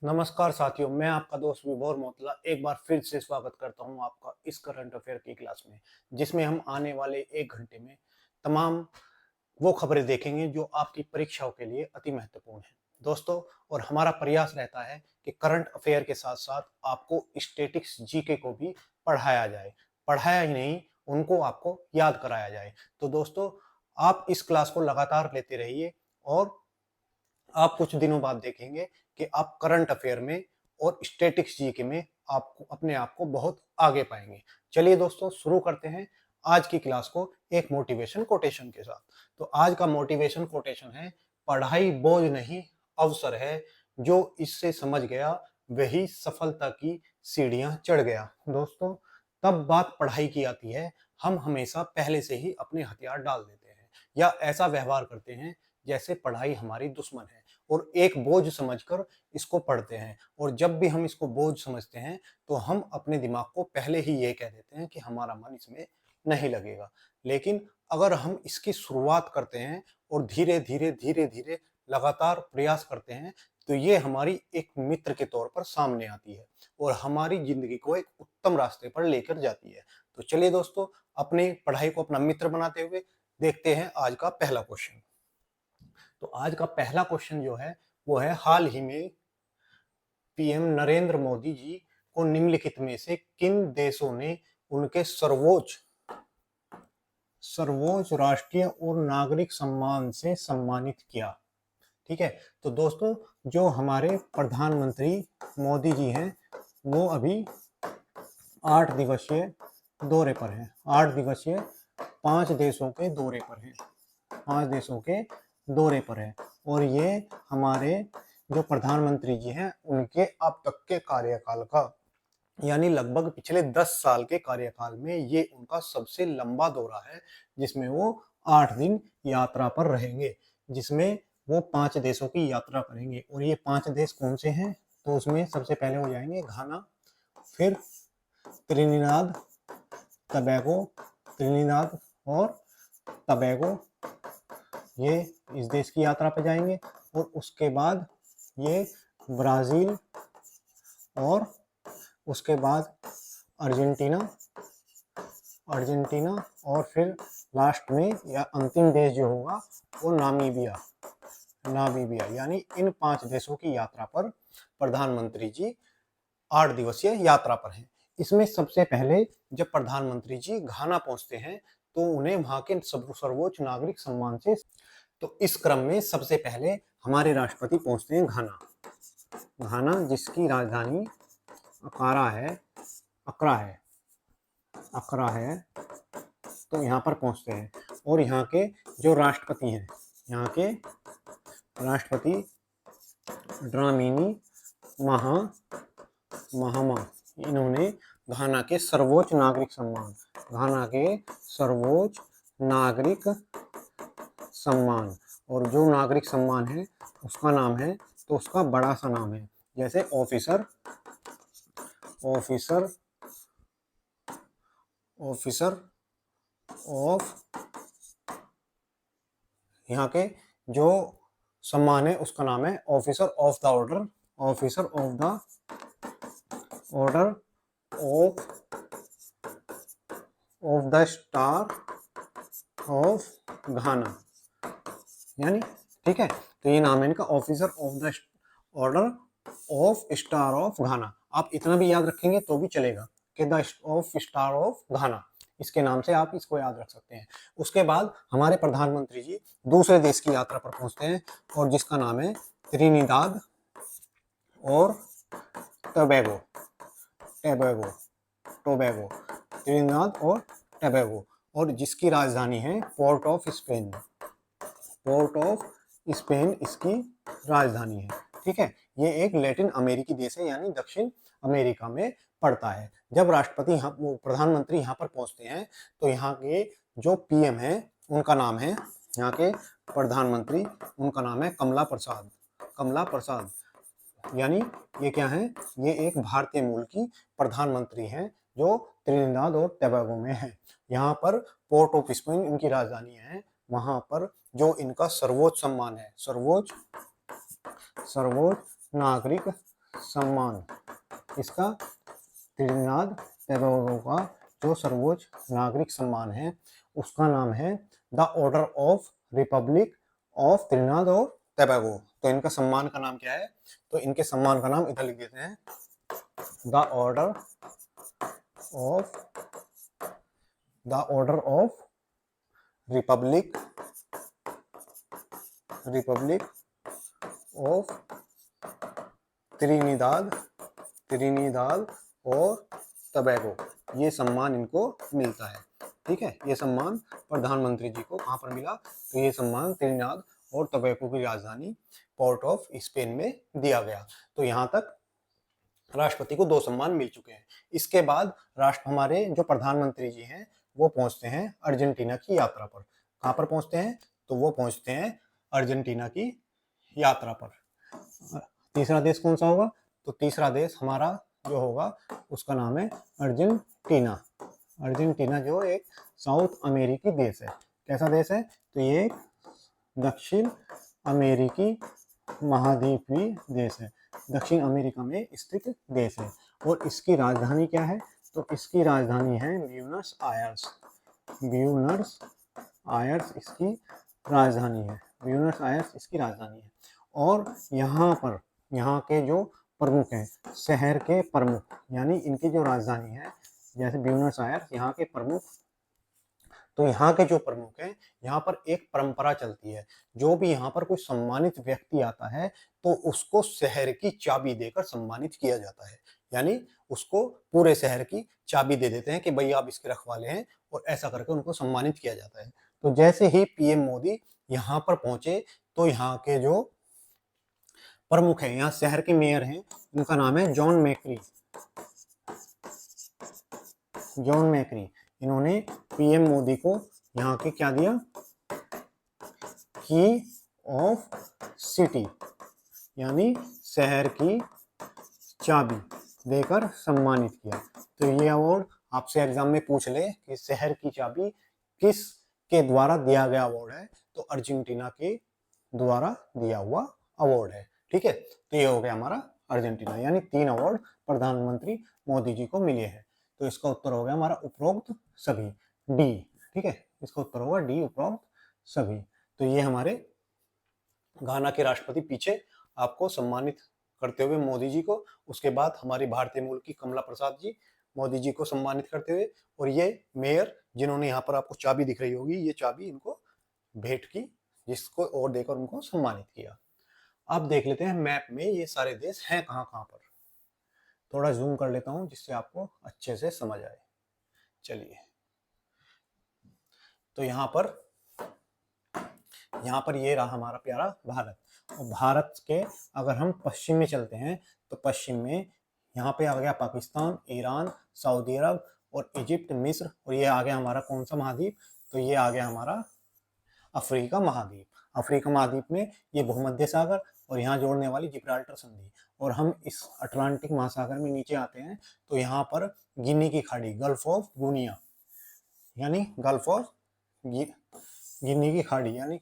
नमस्कार साथियों, मैं आपका दोस्त विभोर मोतला एक बार फिर से स्वागत करता हूं आपका इस करंट अफेयर की क्लास में, जिसमें हम आने वाले 1 घंटे में तमाम वो खबरें देखेंगे जो आपकी परीक्षाओं के लिए अति महत्वपूर्ण है दोस्तों। और हमारा प्रयास रहता है कि करंट अफेयर के साथ साथ आपको स्टैटिक्स जीके को भी पढ़ाया जाए, पढ़ाया ही नहीं, उनको आपको याद कराया जाए। तो दोस्तों, आप इस क्लास को लगातार लेते रहिए और आप कुछ दिनों बाद देखेंगे कि आप करंट अफेयर में और स्टैटिक्स जीके में आपको अपने आप को बहुत आगे पाएंगे। चलिए दोस्तों, शुरू करते हैं आज की क्लास को एक मोटिवेशन कोटेशन के साथ। तो आज का मोटिवेशन कोटेशन है, पढ़ाई बोझ नहीं अवसर है, जो इससे समझ गया वही सफलता की सीढ़ियां चढ़ गया। दोस्तों, तब बात पढ़ाई की आती है, हम हमेशा पहले से ही अपने हथियार डाल देते हैं या ऐसा व्यवहार करते हैं जैसे पढ़ाई हमारी दुश्मन है और एक बोझ समझकर इसको पढ़ते हैं। और जब भी हम इसको बोझ समझते हैं तो हम अपने दिमाग को पहले ही ये कह देते हैं कि हमारा मन इसमें नहीं लगेगा। लेकिन अगर हम इसकी शुरुआत करते हैं और धीरे धीरे धीरे धीरे लगातार प्रयास करते हैं तो ये हमारी एक मित्र के तौर पर सामने आती है और हमारी जिंदगी को एक उत्तम रास्ते पर लेकर जाती है। तो चलिए दोस्तों, अपनी पढ़ाई को अपना मित्र बनाते हुए देखते हैं आज का पहला क्वेश्चन। तो आज का पहला क्वेश्चन जो है वो है, हाल ही में पीएम नरेंद्र मोदी जी को निम्नलिखित में से किन देशों ने उनके सर्वोच्च सर्वोच्च राष्ट्रीय और नागरिक सम्मान से सम्मानित किया। ठीक है। तो दोस्तों, जो हमारे प्रधानमंत्री मोदी जी हैं वो अभी 8 दिवसीय दौरे पर हैं। 8 दिवसीय 5 देशों के दौरे पर हैं। 5 देशों के दौरे पर है और ये हमारे जो प्रधानमंत्री जी हैं उनके अब तक के कार्यकाल का, यानी लगभग पिछले 10 साल के कार्यकाल में ये उनका सबसे लंबा दौरा है, जिसमें वो 8 दिन यात्रा पर रहेंगे, जिसमें वो 5 देशों की यात्रा करेंगे। और ये 5 देश कौन से हैं? तो उसमें सबसे पहले हो जाएंगे घाना, फिर त्रिनिदाद टबैगो, त्रिनिदाद और टबैगो, ये इस देश की यात्रा पे जाएंगे। और उसके बाद ये ब्राज़ील और उसके बाद अर्जेंटीना, अर्जेंटीना और फिर लास्ट में या अंतिम देश जो होगा वो नामीबिया, नामीबिया। यानी इन 5 देशों की यात्रा पर प्रधानमंत्री जी 8 दिवसीय यात्रा पर हैं। इसमें सबसे पहले जब प्रधानमंत्री जी घाना पहुंचते हैं तो उन्हें वहां के सर्वोच्च नागरिक सम्मान से, तो इस क्रम में सबसे पहले हमारे राष्ट्रपति पहुंचते हैं घाना। घाना जिसकी राजधानी अकारा है, अकरा है, अकरा है। तो यहाँ पर पहुंचते हैं और यहाँ के जो राष्ट्रपति हैं, यहाँ के राष्ट्रपति ड्रामिनी महामा, इन्होंने घाना के सर्वोच्च नागरिक सम्मान, घाना के सर्वोच्च नागरिक सम्मान, और जो नागरिक सम्मान है उसका नाम है, तो उसका बड़ा सा नाम है, जैसे ऑफिसर ऑफिसर ऑफिसर ऑफ, यहाँ के जो सम्मान है उसका नाम है officer of the order, officer of the order of the star of घाना, यानी ठीक है। तो ये नाम है इनका, officer of the order of star of घाना। आप इतना भी याद रखेंगे तो भी चलेगा कि द ऑफ स्टार ऑफ घाना, इसके नाम से आप इसको याद रख सकते हैं। उसके बाद हमारे प्रधानमंत्री जी दूसरे देश की यात्रा पर पहुंचते हैं और जिसका नाम है त्रिनिदाद और टोबैगो, टोबैगो, टोबैगो, त्रिनिदाद और टोबैगो, और जिसकी राजधानी है port of Spain, port of Spain इसकी राजधानी है। ठीक है। ये एक लैटिन अमेरिकी देश है, यानी दक्षिण अमेरिका में पड़ता है। जब राष्ट्रपति यहाँ, वो प्रधानमंत्री यहाँ पर पहुंचते हैं तो यहाँ के जो पीएम है उनका नाम है, यहाँ के प्रधानमंत्री उनका नाम है कमला प्रसाद, कमला प्रसाद। यानी ये क्या है? ये एक भारतीय मूल की प्रधानमंत्री हैं जो त्रिनिदाद और टोबैगो में है। यहाँ पर पोर्ट ऑफ स्पेन इनकी राजधानी है। वहां पर जो इनका सर्वोच्च सम्मान है, सर्वोच्च नागरिक सम्मान, इसका त्रिनिदाद टोबैगो का जो सर्वोच्च नागरिक सम्मान है उसका नाम है the order of Republic of Trinidad और टोबैगो। तो इनका सम्मान का नाम क्या है? तो इनके सम्मान का नाम इधर लिख देते हैं, the order of Republic of Trinidad और टोबैगो, ये सम्मान इनको मिलता है। ठीक है, ये सम्मान प्रधानमंत्री जी को कहाँ पर मिला? तो ये सम्मान त्रिनिदाद और टोबैगो की राजधानी पोर्ट ऑफ स्पेन में दिया गया। तो यहाँ तक राष्ट्रपति को 2 सम्मान मिल चुके हैं। इसके बाद हमारे जो प्रधानमंत्री जी हैं वो पहुंचते हैं अर्जेंटीना की यात्रा पर। कहाँ पर पहुंचते हैं? तो वो पहुंचते हैं अर्जेंटीना की यात्रा पर। तीसरा देश कौन सा होगा? तो तीसरा देश हमारा जो होगा उसका नाम है अर्जेंटीना। अर्जेंटीना जो एक साउथ अमेरिकी देश है। कैसा देश है? तो ये एक दक्षिण अमेरिकी महाद्वीपीय देश है, दक्षिण अमेरिका में स्थित देश है। और इसकी राजधानी क्या है? तो इसकी राजधानी है ब्यूनस आयर्स। ब्यूनस आयर्स इसकी राजधानी है। ब्यूनस आयर्स इसकी राजधानी है। और यहाँ के जो प्रमुख हैं, शहर के प्रमुख, यानी इनकी जो राजधानी है जैसे ब्यूनस आयर्स, यहाँ के प्रमुख, तो यहाँ के जो प्रमुख हैं, यहाँ पर एक परंपरा चलती है, जो भी यहाँ पर कोई सम्मानित व्यक्ति आता है तो उसको शहर की चाबी देकर सम्मानित किया जाता है। यानी उसको पूरे शहर की चाबी दे देते हैं कि भैया आप इसके रखवाले हैं, और ऐसा करके उनको सम्मानित किया जाता है। तो जैसे ही पीएम मोदी यहाँ पर पहुंचे तो यहाँ के जो प्रमुख हैं, यहाँ शहर के मेयर हैं, उनका नाम है जॉन मैक्री। जॉन मैक्री, इन्होंने पीएम मोदी को यहाँ के क्या दिया? की ऑफ सिटी, यानी शहर की चाबी देकर सम्मानित किया। तो ये अवार्ड आपसे एग्जाम में पूछ ले कि शहर की चाबी किस के द्वारा दिया गया अवार्ड है, तो अर्जेंटीना के द्वारा दिया हुआ अवार्ड है। ठीक है, तो ये हो गया हमारा अर्जेंटीना, यानी 3 अवार्ड प्रधानमंत्री मोदी जी को मिले हैं। तो इसका उत्तर हो गया हमारा उपरोक्त सभी, डी। ठीक है, इसका उत्तर होगा डी, उपरोक्त सभी। तो ये हमारे घाना के राष्ट्रपति पीछे आपको सम्मानित करते हुए मोदी जी को, उसके बाद हमारी भारतीय मूल की कमला प्रसाद जी मोदी जी को सम्मानित करते हुए, और ये मेयर जिन्होंने यहाँ पर आपको चाबी दिख रही होगी, ये चाबी इनको भेंट की, जिसको और देकर उनको सम्मानित किया। अब देख लेते हैं मैप में ये सारे देश हैं कहाँ कहाँ पर। थोड़ा जूम कर लेता हूँ जिससे आपको अच्छे से समझ आए। चलिए, तो यहाँ पर ये रहा हमारा प्यारा भारत। और भारत के अगर हम पश्चिम में चलते हैं तो पश्चिम में यहाँ पे आ गया पाकिस्तान, ईरान, सऊदी अरब और इजिप्ट, मिस्र। और ये आ गया हमारा कौन सा महाद्वीप? तो ये आ गया हमारा अफ्रीका महाद्वीप। अफ्रीका महाद्वीप में ये भूमध्य सागर और यहाँ जोड़ने वाली जिब्राल्टर संधि। और हम इस अटलांटिक महासागर में नीचे आते हैं तो यहाँ पर गिनी की खाड़ी, गल्फ ऑफ गुनिया, यानी गल्फ ऑफ गिनी की खाड़ी, यानी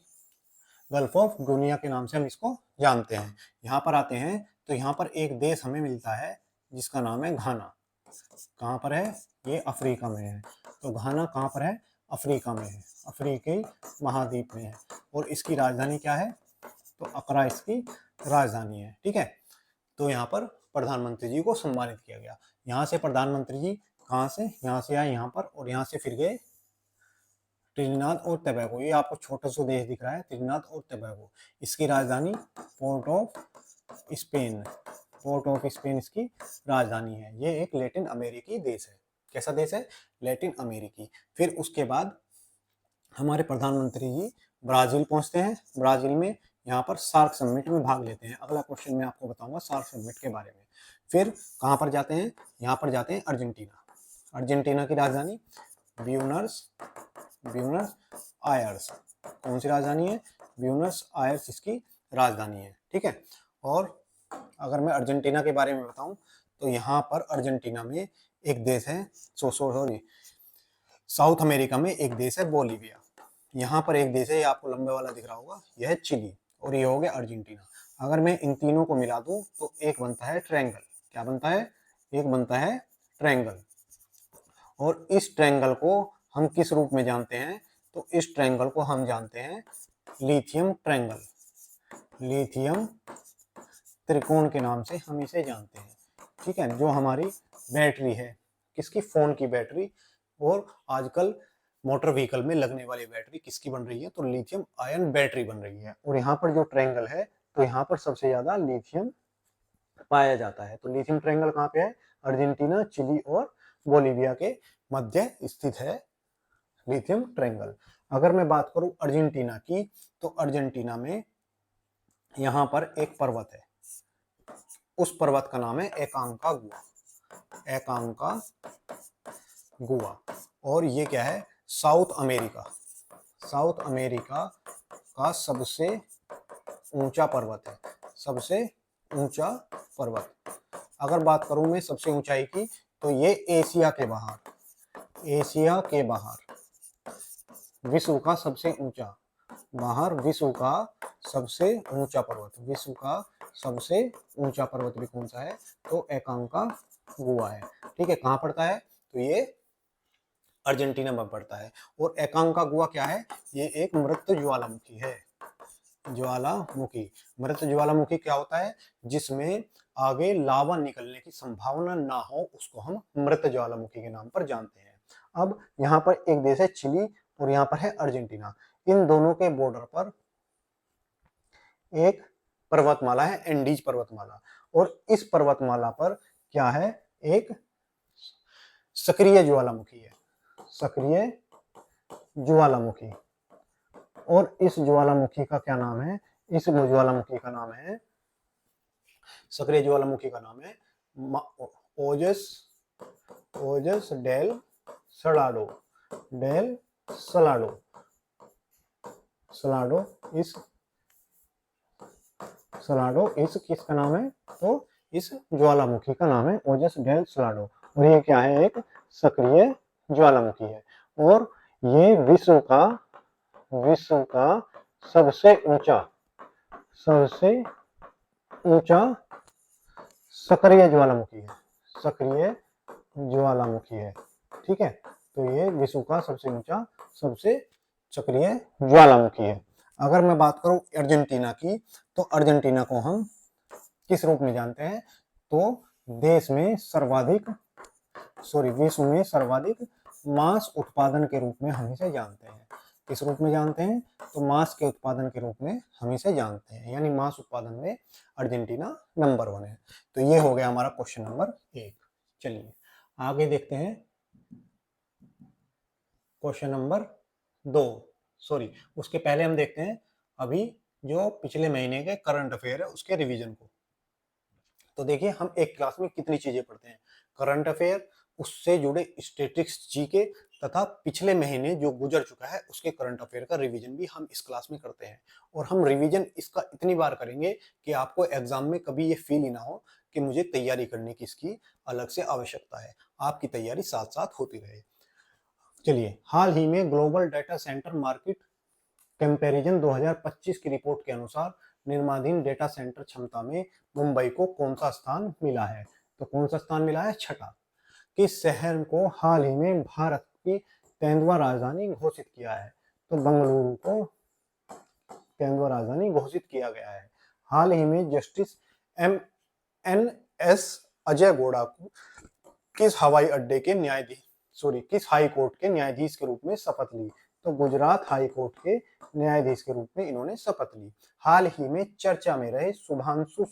गल्फ ऑफ गुनिया के नाम से हम इसको जानते हैं। यहाँ पर आते हैं तो यहाँ पर एक देश हमें मिलता है जिसका नाम है घाना। कहाँ पर है? ये अफ्रीका में है। तो घाना कहाँ पर है? अफ्रीका में है, अफ्रीकी महाद्वीप में है। और इसकी राजधानी क्या है? तो अकरा इसकी राजधानी है। ठीक है, तो यहाँ पर प्रधानमंत्री जी को सम्मानित किया गया। यहाँ से प्रधानमंत्री जी कहाँ से? यहाँ से आए यहाँ पर, और यहाँ से फिर गए त्रिनिदाद और टोबैगो। ये आपको छोटा सा देश दिख रहा है, त्रिनिदाद और टोबैगो। इसकी राजधानी port of Spain. Port of Spain इसकी राजधानी है। ये एक लैटिन अमेरिकी देश है। कैसा देश है? लैटिन अमेरिकी। फिर उसके बाद हमारे प्रधानमंत्री जी ब्राजील पहुंचते हैं। ब्राजील में यहाँ पर सार्क समिट में भाग लेते हैं। अगला क्वेश्चन मैं आपको बताऊंगा सार्क समिट के बारे में। फिर कहाँ पर जाते हैं? यहाँ पर जाते हैं अर्जेंटीना। अर्जेंटीना की राजधानी ब्यूनस आयर्स। कौन सी राजधानी है? ब्यूनस आयर्स इसकी राजधानी है। ठीक है, और अगर मैं अर्जेंटीना के बारे में बताऊं तो यहाँ पर अर्जेंटीना में एक देश है, सॉरी साउथ अमेरिका में एक देश है बोलीविया। यहाँ पर एक देश है, ये आपको लंबे वाला दिख रहा होगा, यह है चिली। और ये हो गया अर्जेंटीना। अगर मैं इन तीनों को मिला दूं तो एक बनता है ट्रायंगल। क्या बनता है? एक बनता है ट्रायंगल। और इस ट्रायंगल को हम किस रूप में जानते हैं? तो इस ट्रायंगल को हम जानते हैं लिथियम ट्रायंगल। लिथियम त्रिकोण के नाम से हम इसे जानते हैं। ठीक है, जो हमारी बैटरी है, किसकी? फोन की बैटरी। और आजकल मोटर व्हीकल में लगने वाली बैटरी किसकी बन रही है? तो लिथियम आयन बैटरी बन रही है। और यहाँ पर जो ट्रायंगल है, तो यहाँ पर सबसे ज्यादा लिथियम पाया जाता है। तो लिथियम ट्रायंगल कहाँ पे है? अर्जेंटीना, चिली और बोलीविया के मध्य स्थित है लिथियम ट्रायंगल। अगर मैं बात करूं अर्जेंटीना की, तो अर्जेंटीना में यहाँ पर एक पर्वत है, उस पर्वत का नाम है एकांका गुआ। एकांका गुआ। और ये क्या है? साउथ अमेरिका, साउथ अमेरिका का सबसे ऊंचा पर्वत है, सबसे ऊंचा पर्वत। अगर बात करूं मैं सबसे ऊंचाई की, तो ये एशिया के बाहर, एशिया के बाहर विश्व का सबसे ऊंचा, बाहर विश्व का सबसे ऊंचा पर्वत, विश्व का सबसे ऊंचा पर्वत भी कौन सा है? तो एकांका गुआ है। ठीक है, कहाँ पड़ता है? तो ये अर्जेंटीना में पड़ता है। और एकांका गुआ क्या है? ये एक मृत ज्वालामुखी है। ज्वालामुखी, मृत ज्वालामुखी क्या होता है? जिसमें आगे लावा निकलने की संभावना ना हो, उसको हम मृत ज्वालामुखी के नाम पर जानते हैं। अब यहाँ पर एक देश है चिली और यहाँ पर है अर्जेंटीना। इन दोनों के बॉर्डर पर एक पर्वतमाला है, एंडीज पर्वतमाला। और इस पर्वतमाला पर क्या है? एक सक्रिय ज्वालामुखी है, सक्रिय ज्वालामुखी। और इस ज्वालामुखी का क्या नाम है? इस ज्वालामुखी का नाम है, सक्रिय ज्वालामुखी का नाम है Ojos, Ojos del Salado, del Salado, Salado. इस सलाडो इस किसका नाम है? तो इस ज्वालामुखी का नाम है ओजस डेल सलाडो। और ये क्या है? एक सक्रिय ज्वालामुखी है। और ये विश्व का सबसे ऊंचा, सबसे ऊंचा सक्रिय ज्वालामुखी है, सक्रिय ज्वालामुखी है। ठीक है, तो ये विश्व का सबसे ऊंचा, सबसे सक्रिय ज्वालामुखी है। अगर मैं बात करूं अर्जेंटीना की, तो अर्जेंटीना को हम किस रूप में जानते हैं? तो देश में सर्वाधिक, विश्व में सर्वाधिक मांस उत्पादन के रूप में हम इसे जानते हैं। किस रूप में जानते हैं? तो मांस के उत्पादन के रूप में हम इसे जानते हैं, यानी मांस उत्पादन में अर्जेंटीना नंबर 1 है। तो ये हो गया हमारा क्वेश्चन नंबर 1। चलिए आगे देखते हैं क्वेश्चन नंबर 2। उसके पहले हम देखते हैं अभी जो पिछले महीने के करंट अफेयर है उसके रिवीजन को। तो देखिए हम एक क्लास में कितनी चीजें पढ़ते हैं, करंट अफेयर, उससे जुड़े स्टैटिस्टिक्स जीके, तथा पिछले महीने जो गुजर चुका है उसके करंट अफेयर का रिवीजन भी हम इस क्लास में करते हैं। और हम रिवीजन इसका इतनी बार करेंगे कि आपको एग्जाम में कभी ये फील ही ना हो कि मुझे तैयारी करने की इसकी अलग से आवश्यकता है, आपकी तैयारी साथ साथ होती रहे। चलिए, हाल ही में global data centre market comparison 2025 की रिपोर्ट के अनुसार निर्माणाधीन डेटा सेंटर क्षमता में मुंबई को कौन सा स्थान मिला है? तो कौन सा स्थान मिला है? छठा। किस शहर को हाल ही में भारत की तेंदुआ राजधानी घोषित किया है? तो बेंगलुरु को तेंदुआ राजधानी घोषित किया गया है। हाल ही में जस्टिस MNS अजय गौड़ा को किस हवाई अड्डे के न्यायाधीश किस हाई कोर्ट के न्यायाधीश के रूप में शपथ ली? तो गुजरात हाई कोर्ट के न्यायाधीश के रूप में इन्होंने शपथ ली। हाल ही में चर्चा में रहे शुभांशु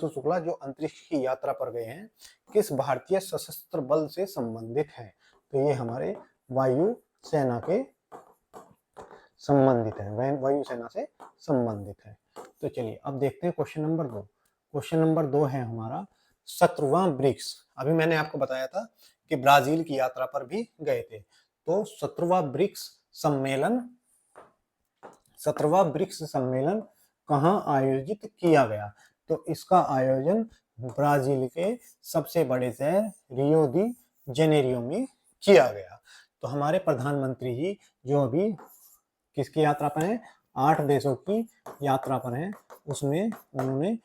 शुक्ला जो अंतरिक्ष की यात्रा पर गए हैं, किस भारतीय सशस्त्र बल से संबंधित हैं? तो ये हमारे वायु सेना के संबंधित है, वायु सेना से संबंधित है। तो चलिए अब देखते हैं क्वेश्चन नंबर 2। क्वेश्चन नंबर 2 है हमारा 17वां ब्रिक्स। अभी मैंने आपको बताया था कि ब्राजील की यात्रा पर भी गए थे। तो 17वां ब्रिक्स सम्मेलन कहाँ आयोजित किया गया? तो इसका आयोजन ब्राजील के सबसे बड़े शहर रियो दी जेनेरियो में किया गया। तो हमारे प्रधानमंत्री जी जो अभी किसकी यात्रा पर हैं? 8 देशों की यात्रा पर हैं, उसमें उन्होंने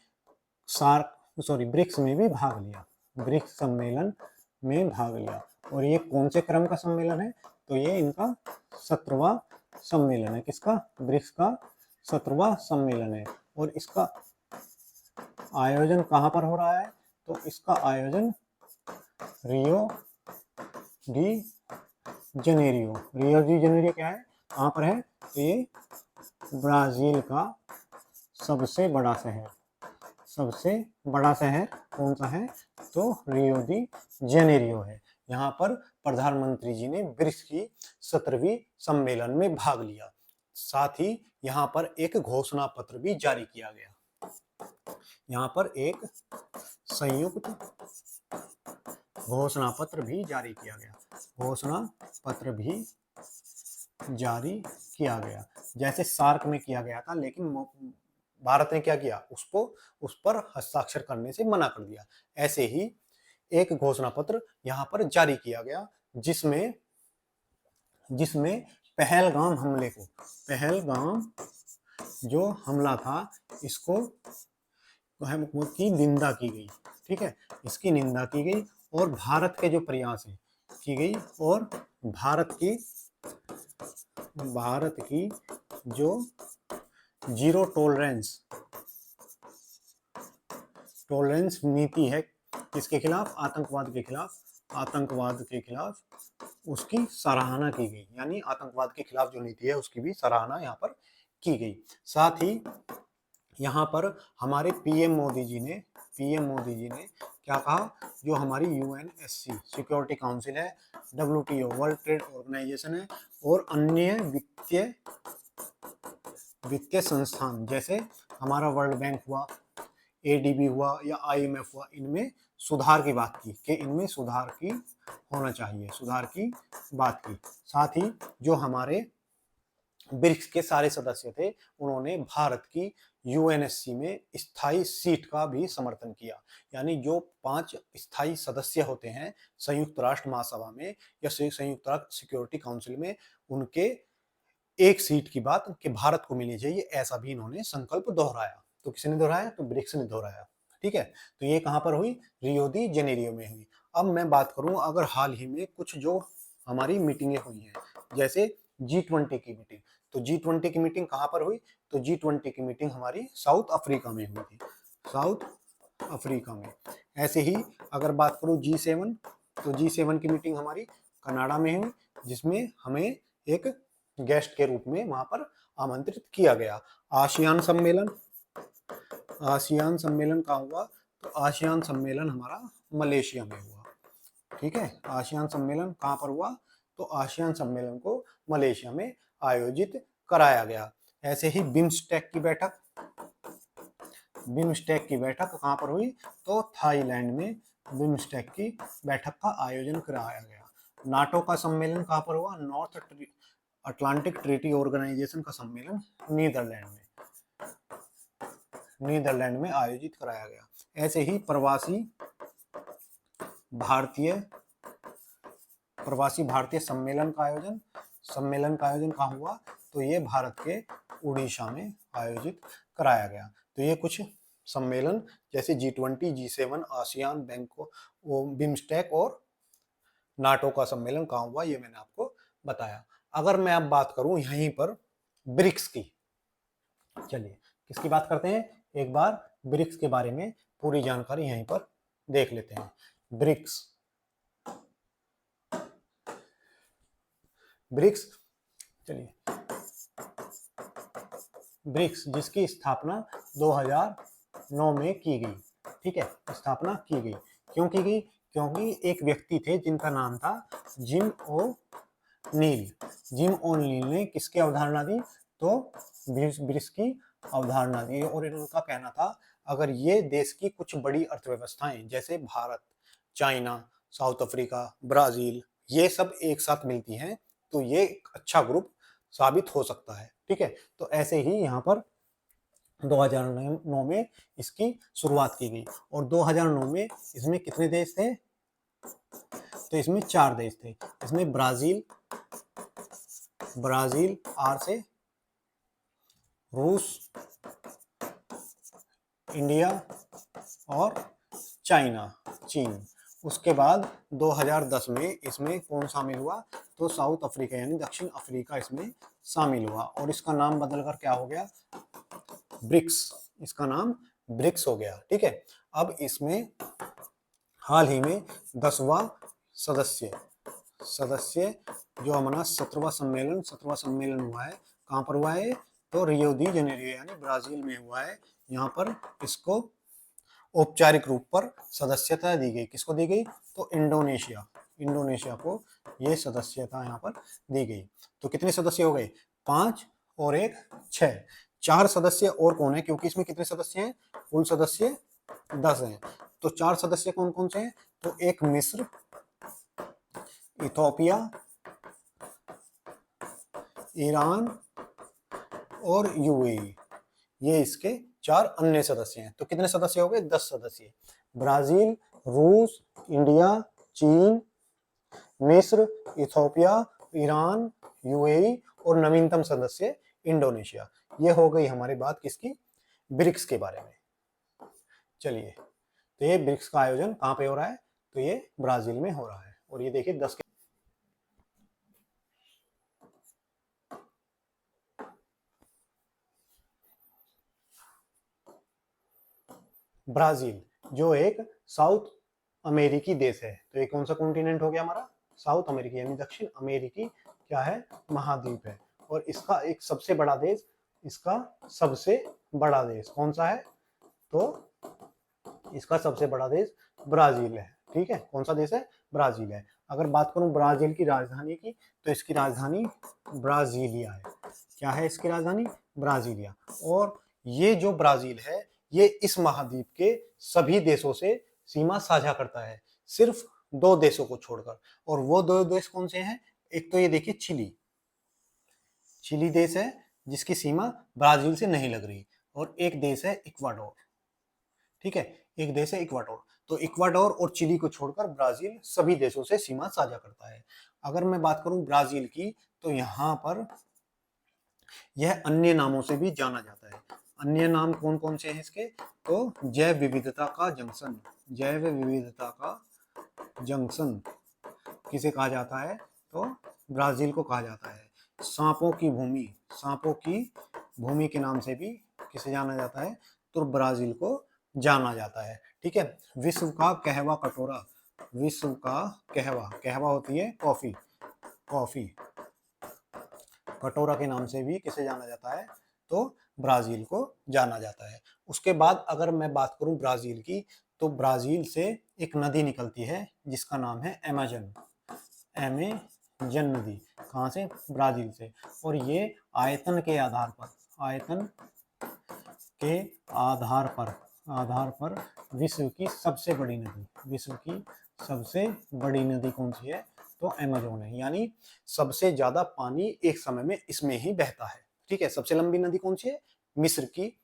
ब्रिक्स में भी भाग लिया, ब्रिक्स सम्मेलन में भाग लिया। और ये कौन से क्रम का सम्मेलन है? तो ये इनका 17वां सम्मेलन है। किसका? ब्रिक्स का 17वां सम्मेलन है। और इसका आयोजन कहाँ पर हो रहा है? तो इसका आयोजन Rio de Janeiro. Rio de Janeiro क्या है? कहाँ पर है? तो ये ब्राजील का सबसे बड़ा शहर, सबसे बड़ा शहर कौन सा है? तो रियो डी जेनेरियो है। यहाँ पर प्रधानमंत्री जी ने ब्रिक्स की 17वीं सम्मेलन में भाग लिया। साथ ही यहाँ पर एक घोषणा पत्र भी जारी किया गया। यहाँ पर एक संयुक्त घोषणा पत्र भी जारी किया गया। घोषणा पत्र भी जारी किया गया, जैसे सार्क में किया गया था, लेकिन भारत ने क्या किया? उस पर हस्ताक्षर करने से मना कर दिया। ऐसे ही एक घोषणा पत्र यहाँ पर जारी किया गया, जिसमें पहलगाम हमले को, पहलगाम जो हमला था, इसको की निंदा की गई। ठीक है, इसकी निंदा की गई और भारत के जो प्रयास है की गई, और भारत की जो जीरो टॉलरेंस नीति है, किसके खिलाफ? आतंकवाद के खिलाफ उसकी सराहना की गई। यानी आतंकवाद के खिलाफ जो नीति है उसकी भी सराहना यहाँ पर की गई। साथ ही यहाँ पर हमारे पीएम मोदी जी ने क्या कहा? जो हमारी यूएनएससी सिक्योरिटी काउंसिल है, डब्ल्यूटीओ वर्ल्ड ट्रेड ऑर्गेनाइजेशन है, और अन्य वित्तीय संस्थान जैसे हमारा वर्ल्ड बैंक हुआ, एडीबी हुआ या आईएमएफ हुआ, इनमें सुधार की बात की कि इनमें सुधार की होना चाहिए, सुधार की बात की। साथ ही जो हमारे ब्रिक्स के सारे सदस्य थे, उन्होंने भारत की यूएनएससी में स्थायी सीट का भी समर्थन किया। यानी जो 5 स्थायी सदस्य होते हैं संयुक्त राष्ट्र महासभा में या संयुक्त राष्ट्र सिक्योरिटी काउंसिल में, उनके एक सीट की बात कि भारत को मिलनी चाहिए, ऐसा भी इन्होंने संकल्प दोहराया। तो किसने दोहराया? तो ब्रिक्स ने दोहराया। ठीक है, तो ये कहां पर हुई? रियो दी जेनेरियो में हुई। अब मैं बात करूं अगर हाल ही में कुछ जो हमारी मीटिंगें हुई हैं, जैसे G20 की मीटिंग, तो G20 की मीटिंग कहां पर हुई? तो G20 की मीटिंग हमारी साउथ अफ्रीका में हुई थी, साउथ अफ्रीका में। ऐसे ही अगर बात करूं G7, तो G7 की मीटिंग हमारी कनाडा में हुई, जिसमें हमें एक गेस्ट के रूप में वहां पर आमंत्रित किया गया। आसियान सम्मेलन कहाँ हुआ? तो आसियान सम्मेलन हमारा मलेशिया में हुआ। ठीक है, आसियान सम्मेलन कहाँ पर हुआ? तो आसियान सम्मेलन को मलेशिया में आयोजित कराया गया। ऐसे ही बिम्स्टेक की बैठक कहाँ पर हुई? तो थाईलैंड में बिम्स्टेक की बैठक का आयोजन कराया गया। नाटो का सम्मेलन कहाँ पर हुआ? नॉर्थ अटलांटिक ट्रीटी ऑर्गेनाइजेशन का सम्मेलन नीदरलैंड में आयोजित कराया गया। ऐसे ही प्रवासी भारतीय सम्मेलन का आयोजन कहाँ हुआ? तो ये भारत के उड़ीसा में आयोजित कराया गया। तो ये कुछ सम्मेलन जैसे G20, G7, आसियान, बिम्स्टेक और नाटो का सम्मेलन कहाँ हुआ, ये मैंने आपको बताया। अगर मैं अब बात करूं यहीं पर ब्रिक्स की, चलिए किसकी बात करते हैं? एक बार ब्रिक्स के बारे में पूरी जानकारी यहीं पर देख लेते हैं। ब्रिक्स जिसकी स्थापना 2009 में की गई। ठीक है, स्थापना की गई। क्यों की गई? क्योंकि एक व्यक्ति थे जिनका नाम था जिम ओ'नील ने किसकी अवधारणा दी? तो ब्रिक्स की अवधारणा दी। और इनका कहना था अगर ये देश की कुछ बड़ी अर्थव्यवस्थाएं जैसे Bharat, China, south Africa, Brazil, ये सब एक साथ मिलती हैं तो ये एक अच्छा ग्रुप साबित हो सकता है। ठीक है, तो ऐसे ही यहाँ पर 2009 में इसकी शुरुआत की गई। और 2009 में इसमें कितने देश थे? तो इसमें 4 देश थे। इसमें ब्राजील आर से रूस, इंडिया और चाइना, चीन। उसके बाद 2010 में इसमें कौन शामिल हुआ, तो साउथ अफ्रीका यानी दक्षिण अफ्रीका इसमें शामिल हुआ और इसका नाम बदलकर क्या हो गया, ब्रिक्स। इसका नाम ब्रिक्स हो गया। ठीक है, अब इसमें हाल ही में 10वां सदस्य जो हमारा 17वां सम्मेलन हुआ है, कहाँ पर हुआ है, तो रियो दी जेनेरियो यानी ब्राजील में हुआ है। यहाँ पर इसको औपचारिक रूप पर सदस्यता दी गई। किसको दी गई, तो इंडोनेशिया को ये सदस्यता यहाँ पर दी गई। तो कितने सदस्य हो गए, 5 और 1 6, 4 सदस्य और कौन है, क्योंकि इसमें कितने सदस्य हैं, कुल सदस्य 10 हैं। तो 4 सदस्य कौन कौन से हैं, तो एक मिस्र, इथोपिया, ईरान और यूएई, ये इसके 4 अन्य सदस्य हैं। तो कितने सदस्य हो गए, 10 सदस्य। ब्राजील, रूस, इंडिया, चीन, मिस्र, इथोपिया, ईरान, यूएई और नवीनतम सदस्य इंडोनेशिया। ये हो गई हमारी बात किसकी, ब्रिक्स के बारे में। चलिए, तो ये ब्रिक्स का आयोजन कहाँ पे हो रहा है, तो ये ब्राजील में हो रहा है। और ये देखिए 10 ब्राजील जो एक साउथ अमेरिकी देश है। तो ये कौन सा कॉन्टिनेंट हो गया हमारा, साउथ अमेरिकी यानी दक्षिण अमेरिकी क्या है, महाद्वीप है। और इसका एक सबसे बड़ा देश, इसका सबसे बड़ा देश कौन सा है, तो इसका सबसे बड़ा देश ब्राजील है। ठीक है, कौन सा देश है, ब्राजील है। अगर बात करूं ब्राजील की राजधानी की, तो इसकी राजधानी ब्राजीलिया है। क्या है इसकी राजधानी, ब्राजीलिया। और ये जो ब्राजील है, ये इस महाद्वीप के सभी देशों से सीमा साझा करता है, सिर्फ 2 देशों को छोड़कर। और वो 2 देश कौन से हैं, एक तो ये देखिए चिली देश है जिसकी सीमा ब्राजील से नहीं लग रही, और एक देश है इक्वाडोर। ठीक है, एक देश है इक्वाडोर। तो इक्वाडोर और चिली को छोड़कर ब्राजील सभी देशों से सीमा साझा करता है। अगर मैं बात करूं ब्राजील की, तो यहाँ पर यह अन्य नामों से भी जाना जाता है। अन्य नाम कौन कौन से हैं इसके, तो जैव विविधता का जंक्शन, जैव विविधता का जंक्शन किसे कहा जाता है, तो ब्राजील को कहा जाता है। सांपों की भूमि के नाम से भी किसे जाना जाता है, तो ब्राजील को जाना जाता है। ठीक है, विश्व का कहवा कटोरा, विश्व का कहवा होती है कॉफी कटोरा के नाम से भी किसे जाना जाता है, तो ब्राजील को जाना जाता है। उसके बाद अगर मैं बात करूं ब्राजील की, तो ब्राजील से एक नदी निकलती है जिसका नाम है अमेजन नदी। कहाँ से, ब्राजील से। और ये आयतन के आधार पर विश्व की सबसे बड़ी नदी कौन सी है, तो अमेजोन है। यानी सबसे ज्यादा पानी एक समय में इसमें ही बहता है। ठीक है, सबसे लंबी नदी कौन सी है, मिस्र की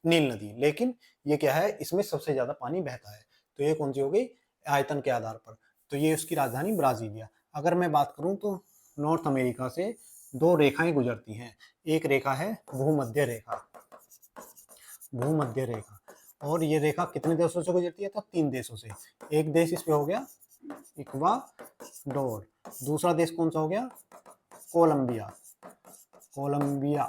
नील नदी, लेकिन ये क्या है, इसमें सबसे ज्यादा पानी बहता है। तो ये कौन सी हो गई, आयतन के आधार पर। तो ये उसकी राजधानी ब्राजीलिया। अगर मैं बात करूं तो नॉर्थ अमेरिका से 2 रेखाएं गुजरती हैं। एक रेखा है भूमध्य रेखा, और ये रेखा कितने देशों से गुजरती है, तो 3 देशों से। एक देश इस पे हो गया इक्वाडोर, दूसरा देश कौन सा हो गया, कोलंबिया।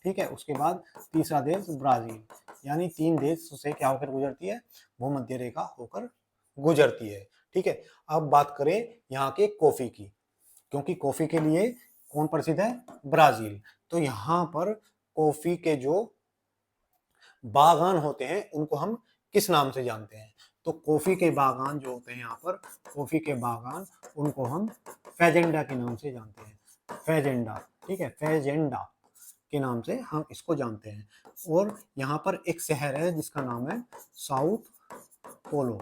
ठीक है, उसके बाद तीसरा देश ब्राजील। यानी 3 देश से क्या होकर गुजरती है, भूमध्य रेखा होकर गुजरती है। ठीक है, अब बात करें यहाँ के कॉफी की, क्योंकि कॉफी के लिए कौन प्रसिद्ध है, ब्राजील। तो यहाँ पर कॉफी के जो बागान होते हैं उनको हम किस नाम से जानते हैं, तो कॉफी के बागान जो होते हैं यहाँ पर, कॉफी के बागान, उनको हम फेजेंडा के नाम से जानते हैं। फेजेंडा, ठीक है, फेजेंडा के नाम से हम इसको जानते हैं। और यहाँ पर एक शहर है जिसका नाम है साउथ पोलो,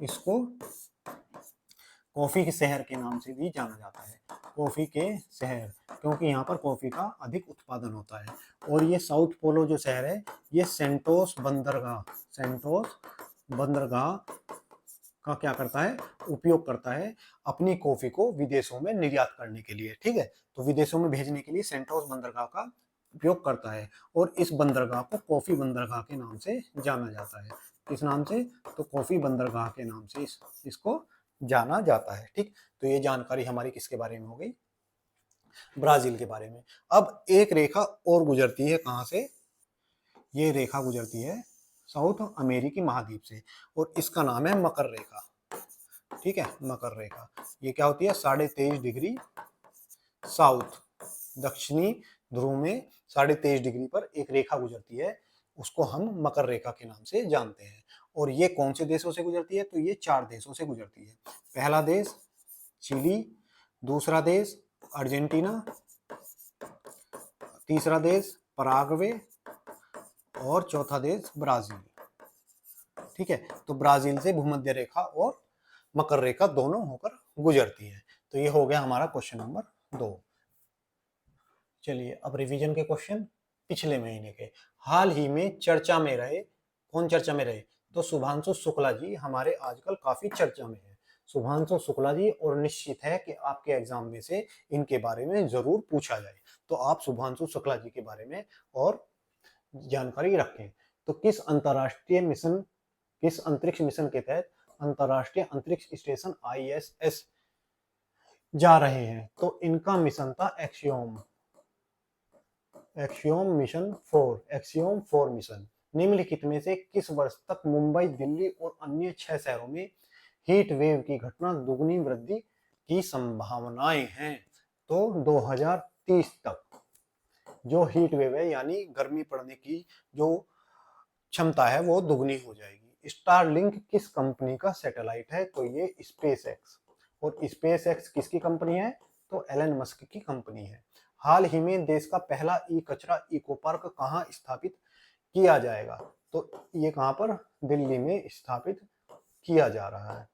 इसको कॉफी के शहर के नाम से भी जाना जाता है, कॉफी के शहर, क्योंकि यहाँ पर कॉफी का अधिक उत्पादन होता है। और ये साउथ पोलो जो शहर है, ये सेंटोस बंदरगाह का क्या करता है, उपयोग करता है अपनी कॉफी को विदेशों में निर्यात करने के लिए। ठीक है, तो विदेशों में भेजने के लिए सेंटोस बंदरगाह का उपयोग करता है और इस बंदरगाह को कॉफी बंदरगाह के नाम से जाना जाता है। किस नाम से? तो कॉफी बंदरगाह के नाम से इसको जाना जाता है। ठीक, तो ये जानकारी हमारी किसके बारे में हो गई? ब्राजील के बारे में। अब एक रेखा और गुजरती है कहां से? ये रेखा गुजरती है साउथ अमेरिकी महाद्वीप से और इसका नाम है मकर रेखा। ठीक है, मकर रेखा। ये क्या होती है? 23.5 डिग्री साउथ, दक्षिणी ध्रुव में 23.5 डिग्री पर एक रेखा गुजरती है, उसको हम मकर रेखा के नाम से जानते हैं। और ये कौन से देशों से गुजरती है? तो ये 4 देशों से गुजरती है। पहला देश चिली, दूसरा देश अर्जेंटीना, तीसरा देश पराग्वे और चौथा देश ब्राजील। ठीक है, तो ब्राजील से भूमध्य रेखा और मकर रेखा दोनों होकर गुजरती है। तो ये हो गया हमारा क्वेश्चन नंबर 2। चलिए अब रिवीजन के क्वेश्चन पिछले महीने के। हाल ही में चर्चा में रहे, कौन चर्चा में रहे? तो शुभांशु शुक्ला जी हमारे आजकल काफी चर्चा में है। शुभांशु शुक्ला जी, और निश्चित है कि आपके एग्जाम में से इनके बारे में जरूर पूछा जाए, तो आप शुभांशु शुक्ला जी के बारे में और जानकारी रखें। तो किस अंतरिक्ष मिशन के तहत अंतरराष्ट्रीय अंतरिक्ष स्टेशन ISS जा रहे हैं? तो इनका मिशन था एक्सियोम मिशन 4, एक्सियोम 4 मिशन। निम्नलिखित में से किस वर्ष तक मुंबई, दिल्ली और अन्य 6 शहरों में हीट वेव की घटना दुगनी वृद्धि की संभावनाएं हैं? तो 2030 तक जो हीट वेव है यानी गर्मी पड़ने की जो क्षमता है वो दुगनी हो जाएगी। स्टारलिंक किस कंपनी का सैटेलाइट है? तो ये स्पेसएक्स। और स्पेसएक्स किसकी कंपनी है? तो एलन मस्क की कंपनी है। हाल ही में देश का पहला ई कचरा इको पार्क कहाँ स्थापित किया जाएगा? तो ये कहां पर? दिल्ली में स्थापित किया जा रहा है।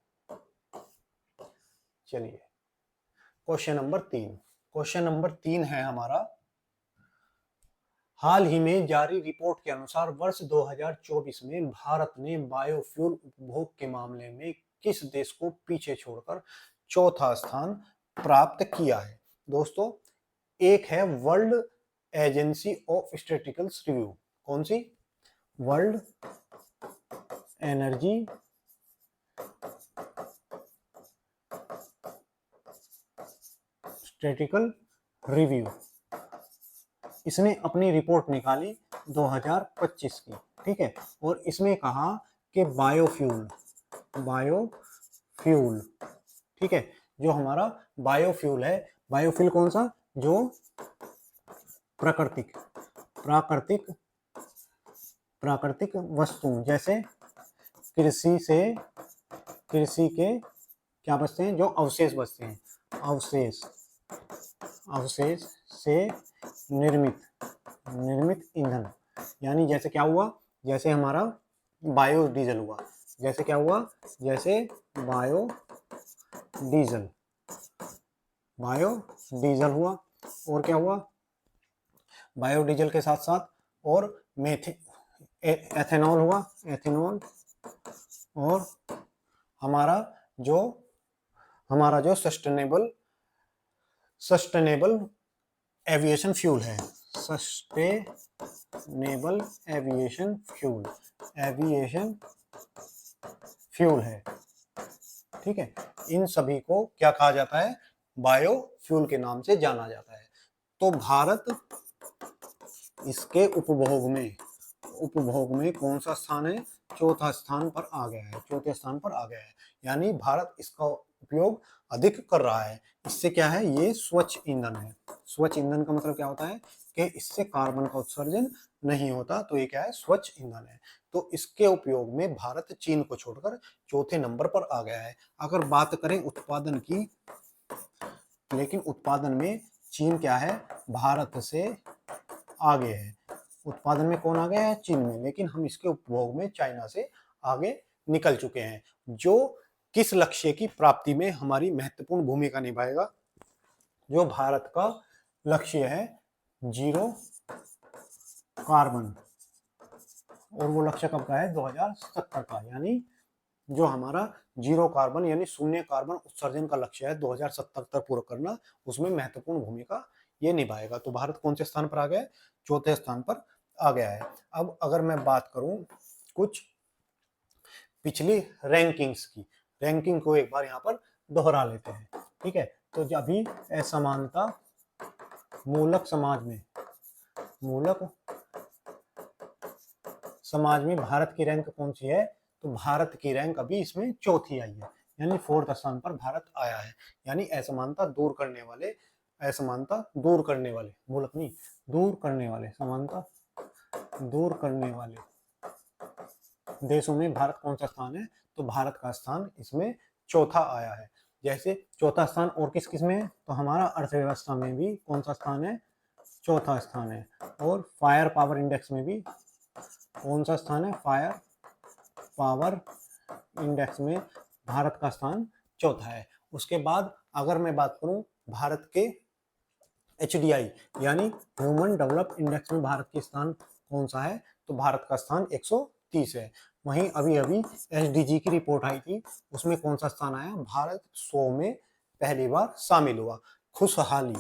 चलिए क्वेश्चन नंबर 3। क्वेश्चन नंबर 3 है हमारा, हाल ही में जारी रिपोर्ट के अनुसार वर्ष 2024 में भारत ने बायोफ्यूल उपभोग के मामले में किस देश को पीछे छोड़कर चौथा स्थान प्राप्त किया है? दोस्तों, एक है world agency of statistics review. कौन सी? World energy statistical review. इसने अपनी रिपोर्ट निकाली 2025 की। ठीक है, और इसमें कहा कि बायोफ्यूल, ठीक है, जो हमारा बायोफ्यूल है, बायोफ्यूल कौन सा? जो प्राकृतिक वस्तु, जैसे कृषि के क्या बचते हैं? जो अवशेष बचते हैं, अवशेष से निर्मित ईंधन। यानी जैसे क्या हुआ? जैसे हमारा बायोडीजल हुआ। जैसे क्या हुआ? जैसे बायोडीजल हुआ। और क्या हुआ? बायोडीजल के साथ साथ और एथेनॉल हुआ, एथेनॉल। और हमारा जो सस्टेनेबल एविएशन फ्यूल है, एविएशन फ्यूल है। ठीक है, इन सभी को क्या कहा जाता है? बायोफ्यूल के नाम से जाना जाता है। तो भारत इसके उपभोग में कौन सा स्थान है? चौथे स्थान पर आ गया है। यानी भारत इसका उपयोग अधिक कर रहा है। इससे क्या है? ये स्वच्छ ईंधन है। स्वच्छ ईंधन का मतलब क्या होता है? कि इससे कार्बन का उत्सर्जन नहीं होता, तो ये क्या है? स्वच्छ ईंधन है। तो इसके उपयोग में भारत चीन को छोड़कर चौथे नंबर पर आ गया है। अगर बात करें उत्पादन की, लेकिन उत्पादन में चीन क्या है? भारत से आगे है। उत्पादन में कौन आ गया है? चीन में। लेकिन हम इसके उपभोग में चाइना से आगे निकल चुके हैं, जो किस लक्ष्य की प्राप्ति में हमारी महत्वपूर्ण भूमिका निभाएगा? जो भारत का लक्ष्य है 0 कार्बन, और वो लक्ष्य कब का है? 2070 का। यानी जो हमारा 0 कार्बन यानी शून्य कार्बन उत्सर्जन का लक्ष्य है 2070 तक पूरा करना, उसमें महत्वपूर्ण भूमिका ये निभाएगा। तो भारत कौन से स्थान पर आ गया है? चौथे स्थान पर आ गया है। अब अगर मैं बात करूं कुछ पिछली रैंकिंग्स की, रैंकिंग को एक बार यहाँ पर दोहरा लेते हैं, ठीक है। तो अभी असमानता मूलक समाज में भारत की रैंक कौन सी है? तो भारत की रैंक अभी इसमें चौथी आई है, यानी फोर्थ स्थान पर भारत आया है। यानी असमानता दूर करने वाले मूलक नहीं, दूर करने वाले, समानता दूर करने वाले देशों में भारत कौन सा स्थान है? तो भारत का स्थान इसमें चौथा आया है। जैसे चौथा स्थान और किस किस में है? तो हमारा अर्थव्यवस्था में भी कौन सा स्थान है? चौथा स्थान है। और फायर पावर इंडेक्स में भी कौन सा स्थान है? फायर पावर इंडेक्स में भारत का स्थान चौथा है। उसके बाद अगर मैं बात करूं भारत के HDI यानी ह्यूमन डेवलप इंडेक्स में भारत के स्थान कौन सा है? तो भारत का स्थान 130 है। वहीं अभी अभी SDG की रिपोर्ट आई थी, उसमें कौन सा स्थान आया? भारत 100 में पहली बार शामिल हुआ। खुशहाली,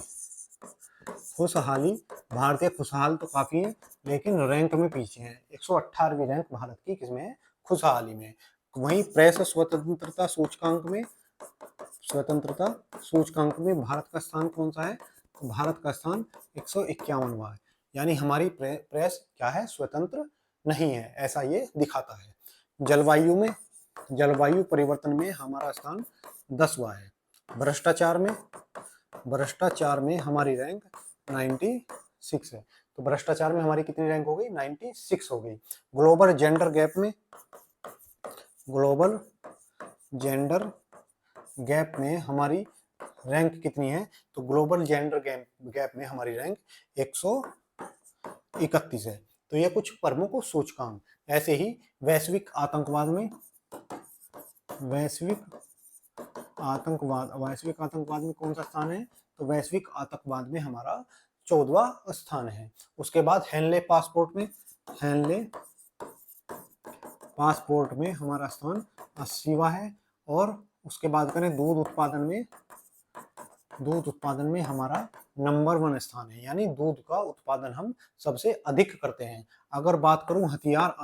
भारतीय खुशहाल तो काफी है, लेकिन रैंक में पीछे है। 118वीं रैंक भारत की किसमें है? खुशहाली में। वहीं प्रेस स्वतंत्रता सूचकांक में भारत का स्थान कौन सा है? तो भारत का स्थान 151वां है। यानी हमारी प्रेस क्या है? स्वतंत्र नहीं है, ऐसा ये दिखाता है। जलवायु परिवर्तन में हमारा स्थान 10वां है। भ्रष्टाचार में हमारी रैंक 96 है। तो भ्रष्टाचार में हमारी कितनी रैंक हो गई? 96 हो गई। ग्लोबल जेंडर गैप में हमारी रैंक कितनी है? तो ग्लोबल जेंडर गैप में हमारी रैंक 131 है। तो ये कुछ प्रमुख सूचकांक। ऐसे ही वैश्विक आतंकवाद में कौन सा स्थान है? तो वैश्विक आतंकवाद में हमारा 14वां स्थान है। उसके बाद हेनले पासपोर्ट में हमारा स्थान 80वां है। और उसके बाद करें दूध उत्पादन में हमारा नंबर 1 स्थान है, यानी दूध का उत्पादन हम सबसे अधिक करते हैं। अगर बात करूं हथियार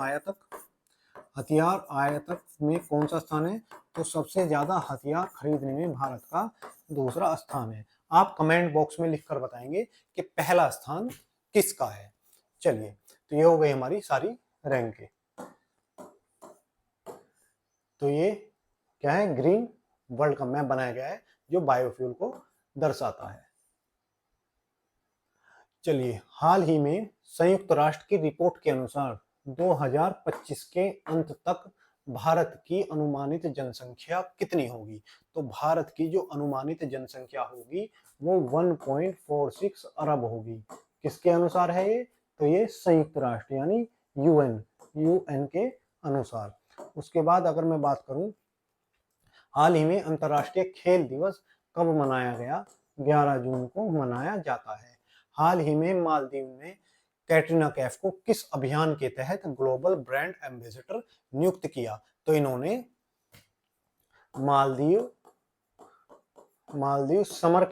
आयातक में कौन सा स्थान है? तो सबसे ज्यादा हथियार खरीदने में भारत का 2रा स्थान है। आप कमेंट बॉक्स में लिखकर बताएंगे कि पहला स्थान किसका है। चलिए, तो ये हो गई हमारी सारी रैंकें। तो ये क्या है? ग्रीन वर्ल्ड का मैप बनाया गया है जो बायोफ्यूल को दर्शाता है। चलिए, हाल ही में संयुक्त राष्ट्र की रिपोर्ट के अनुसार 2025 के अंत तक भारत की अनुमानित जनसंख्या कितनी होगी? तो भारत की जो अनुमानित जनसंख्या होगी वो 1.46 अरब होगी। किसके अनुसार है ये? तो ये संयुक्त राष्ट्र यानी यूएन के अनुसार। उसके बाद अगर मैं बात करूं हाल ही में अंतर्राष्ट्रीय खेल दिवस कब मनाया गया? 11 जून को मनाया जाता है। हाल ही में मालदीव में कैटरीना कैफ को किस अभियान के तहत ग्लोबल ब्रांड एम्बेसडर नियुक्त किया? तो इन्होंने मालदीव समर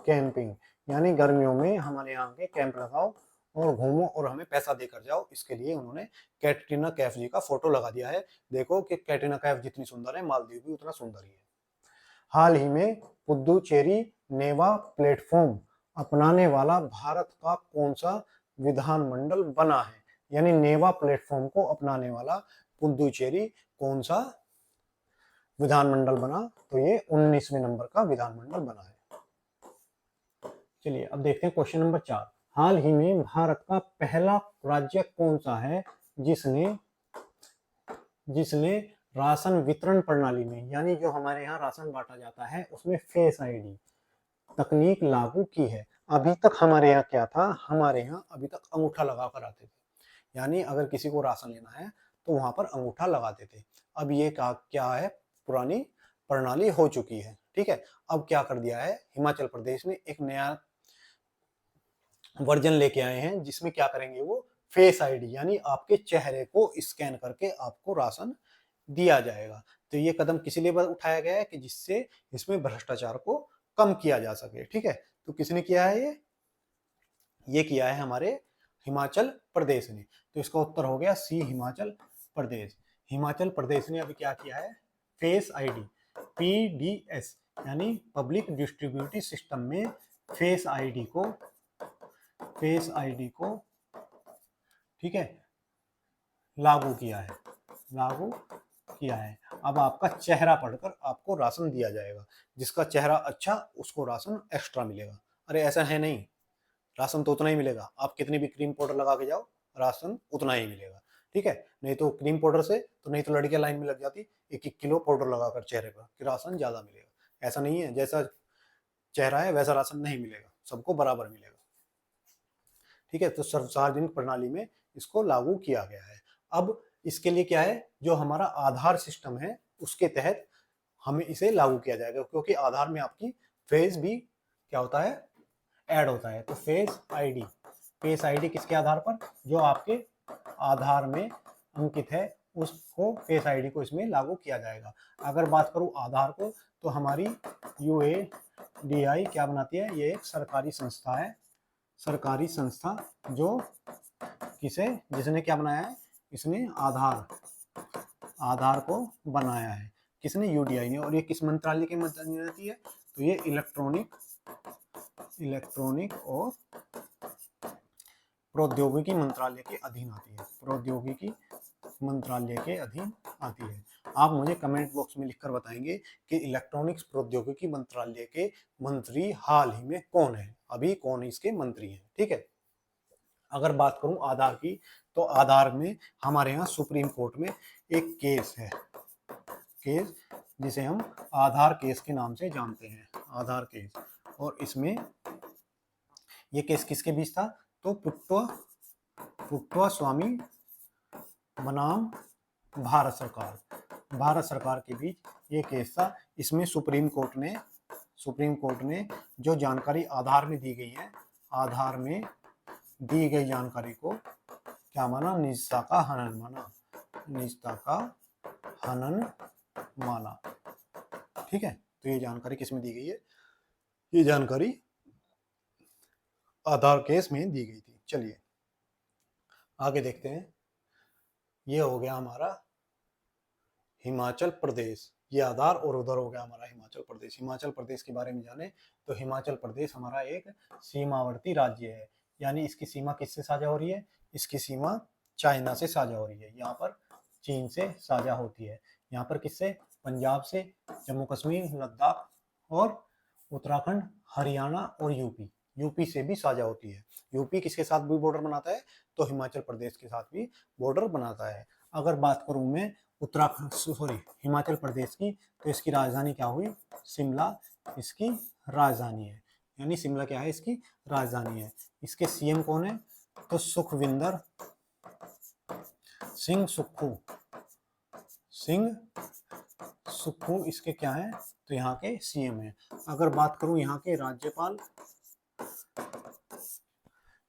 कैंपिंग यानी गर्मियों में हमारे यहाँ के कैंप लगाओ और घूमो और हमें पैसा देकर जाओ, इसके लिए उन्होंने कैटरीना कैफ जी का फोटो लगा दिया है। देखो कि कैटरीना कैफ जितनी सुंदर है, मालदीव भी उतना सुंदर ही है। हाल ही में पुदुचेरी नेवा प्लेटफॉर्म अपनाने वाला भारत का कौन सा विधानमंडल बना है? यानी नेवा प्लेटफॉर्म को अपनाने वाला पुदुचेरी कौन सा विधानमंडल बना? तो ये 19वें नंबर का विधानमंडल बना है। चलिए, अब देखते हैं क्वेश्चन नंबर 4। हाल ही में भारत का पहला राज्य कौन सा है जिसने राशन वितरण प्रणाली में, यानी जो हमारे यहाँ राशन बांटा जाता है उसमें फेस आईडी तकनीक लागू की है? अभी तक हमारे यहाँ क्या था? हमारे यहाँ अभी तक अंगूठा लगा कर आते थे, यानी अगर किसी को राशन लेना है तो वहां पर अंगूठा लगाते थे। अब ये क्या है? पुरानी प्रणाली हो चुकी है, ठीक है। अब क्या कर दिया है? हिमाचल प्रदेश ने एक नया वर्जन लेके आए हैं जिसमें क्या करेंगे? वो फेस आईडी यानी आपके चेहरे को स्कैन करके आपको राशन दिया जाएगा। तो ये कदम किस लिए उठाया गया है? कि जिससे इसमें भ्रष्टाचार को कम किया जा सके, ठीक है। तो किसने किया है ये? ये किया है हमारे हिमाचल प्रदेश ने। तो इसका उत्तर हो गया सी, हिमाचल प्रदेश। हिमाचल प्रदेश ने अभी क्या किया है, फेस आईडी पीडीएस यानी पब्लिक डिस्ट्रीब्यूटिव सिस्टम में फेस आईडी को ठीक है लागू किया है। अब आपका चेहरा पढ़कर आपको राशन दिया जाएगा, जिसका चेहरा अच्छा उसको राशन एक्स्ट्रा मिलेगा। अरे ऐसा है नहीं, राशन तो उतना ही मिलेगा, आप कितनी भी क्रीम पाउडर लगा के जाओ राशन उतना ही मिलेगा, ठीक है। नहीं तो क्रीम पाउडर से तो नहीं तो लड़कियां लाइन में लग जाती 1-1 किलो पाउडर लगाकर चेहरे पर कि राशन ज्यादा मिलेगा। ऐसा नहीं है, जैसा चेहरा है वैसा राशन नहीं मिलेगा, सबको बराबर मिलेगा, ठीक है। तो सार्वजनिक प्रणाली में इसको लागू किया गया है। अब इसके लिए क्या है, जो हमारा आधार सिस्टम है उसके तहत हमें इसे लागू किया जाएगा, क्योंकि आधार में आपकी फेस भी क्या होता है, ऐड होता है। तो फेस आईडी किसके आधार पर, जो आपके आधार में अंकित है उसको फेस आईडी को इसमें लागू किया जाएगा। अगर बात करूं आधार को, तो हमारी यूएडीआई क्या बनाती है, ये एक सरकारी संस्था है, सरकारी संस्था जो जिसने क्या बनाया है, इसने आधार को बनाया है, किसने, यूडीआई ने। और ये किस मंत्रालय के मंत्रालय रहती है, तो ये इलेक्ट्रॉनिक और प्रौद्योगिकी मंत्रालय के अधीन आती है, प्रौद्योगिकी मंत्रालय के अधीन आती है। आप मुझे कमेंट बॉक्स में लिखकर बताएंगे कि इलेक्ट्रॉनिक्स प्रौद्योगिकी मंत्रालय के मंत्री हाल ही में कौन है, अभी कौन इसके मंत्री हैं, ठीक है। अगर बात करूं आधार की, तो आधार में हमारे यहाँ सुप्रीम कोर्ट में एक केस है, जिसे हम आधार केस के नाम से जानते हैं, आधार केस। और इसमें ये केस किसके बीच था, तो पुट्टवा स्वामी बनाम भारत सरकार के बीच ये केस था। इसमें सुप्रीम कोर्ट ने जो जानकारी आधार में दी गई है, आधार में दी गई जानकारी को क्या माना, निजता का हनन माना, ठीक है। तो ये जानकारी किसमें दी गई है, ये जानकारी आधार केस में दी गई थी। चलिए आगे देखते हैं। ये हो गया हमारा हिमाचल प्रदेश, ये आधार, और उधर हो गया हमारा हिमाचल प्रदेश। हिमाचल प्रदेश के बारे में जाने तो हिमाचल प्रदेश हमारा एक सीमावर्ती राज्य है, यानी इसकी सीमा किससे साझा हो रही है, इसकी सीमा चाइना से साझा हो रही है, यहाँ पर चीन से साझा होती है। यहाँ पर किससे, पंजाब से, जम्मू कश्मीर, लद्दाख और उत्तराखंड, हरियाणा और यूपी से भी साझा होती है। यूपी किसके साथ भी बॉर्डर बनाता है, तो हिमाचल प्रदेश के साथ भी बॉर्डर बनाता है। अगर बात करूं मैं हिमाचल प्रदेश की, तो इसकी राजधानी क्या हुई, शिमला इसकी राजधानी है, यानी शिमला क्या है, इसकी राजधानी है। इसके सीएम कौन है, तो सुखविंदर सिंह सुक्खू इसके क्या है, तो यहाँ के सीएम है। अगर बात करूं यहाँ के राज्यपाल,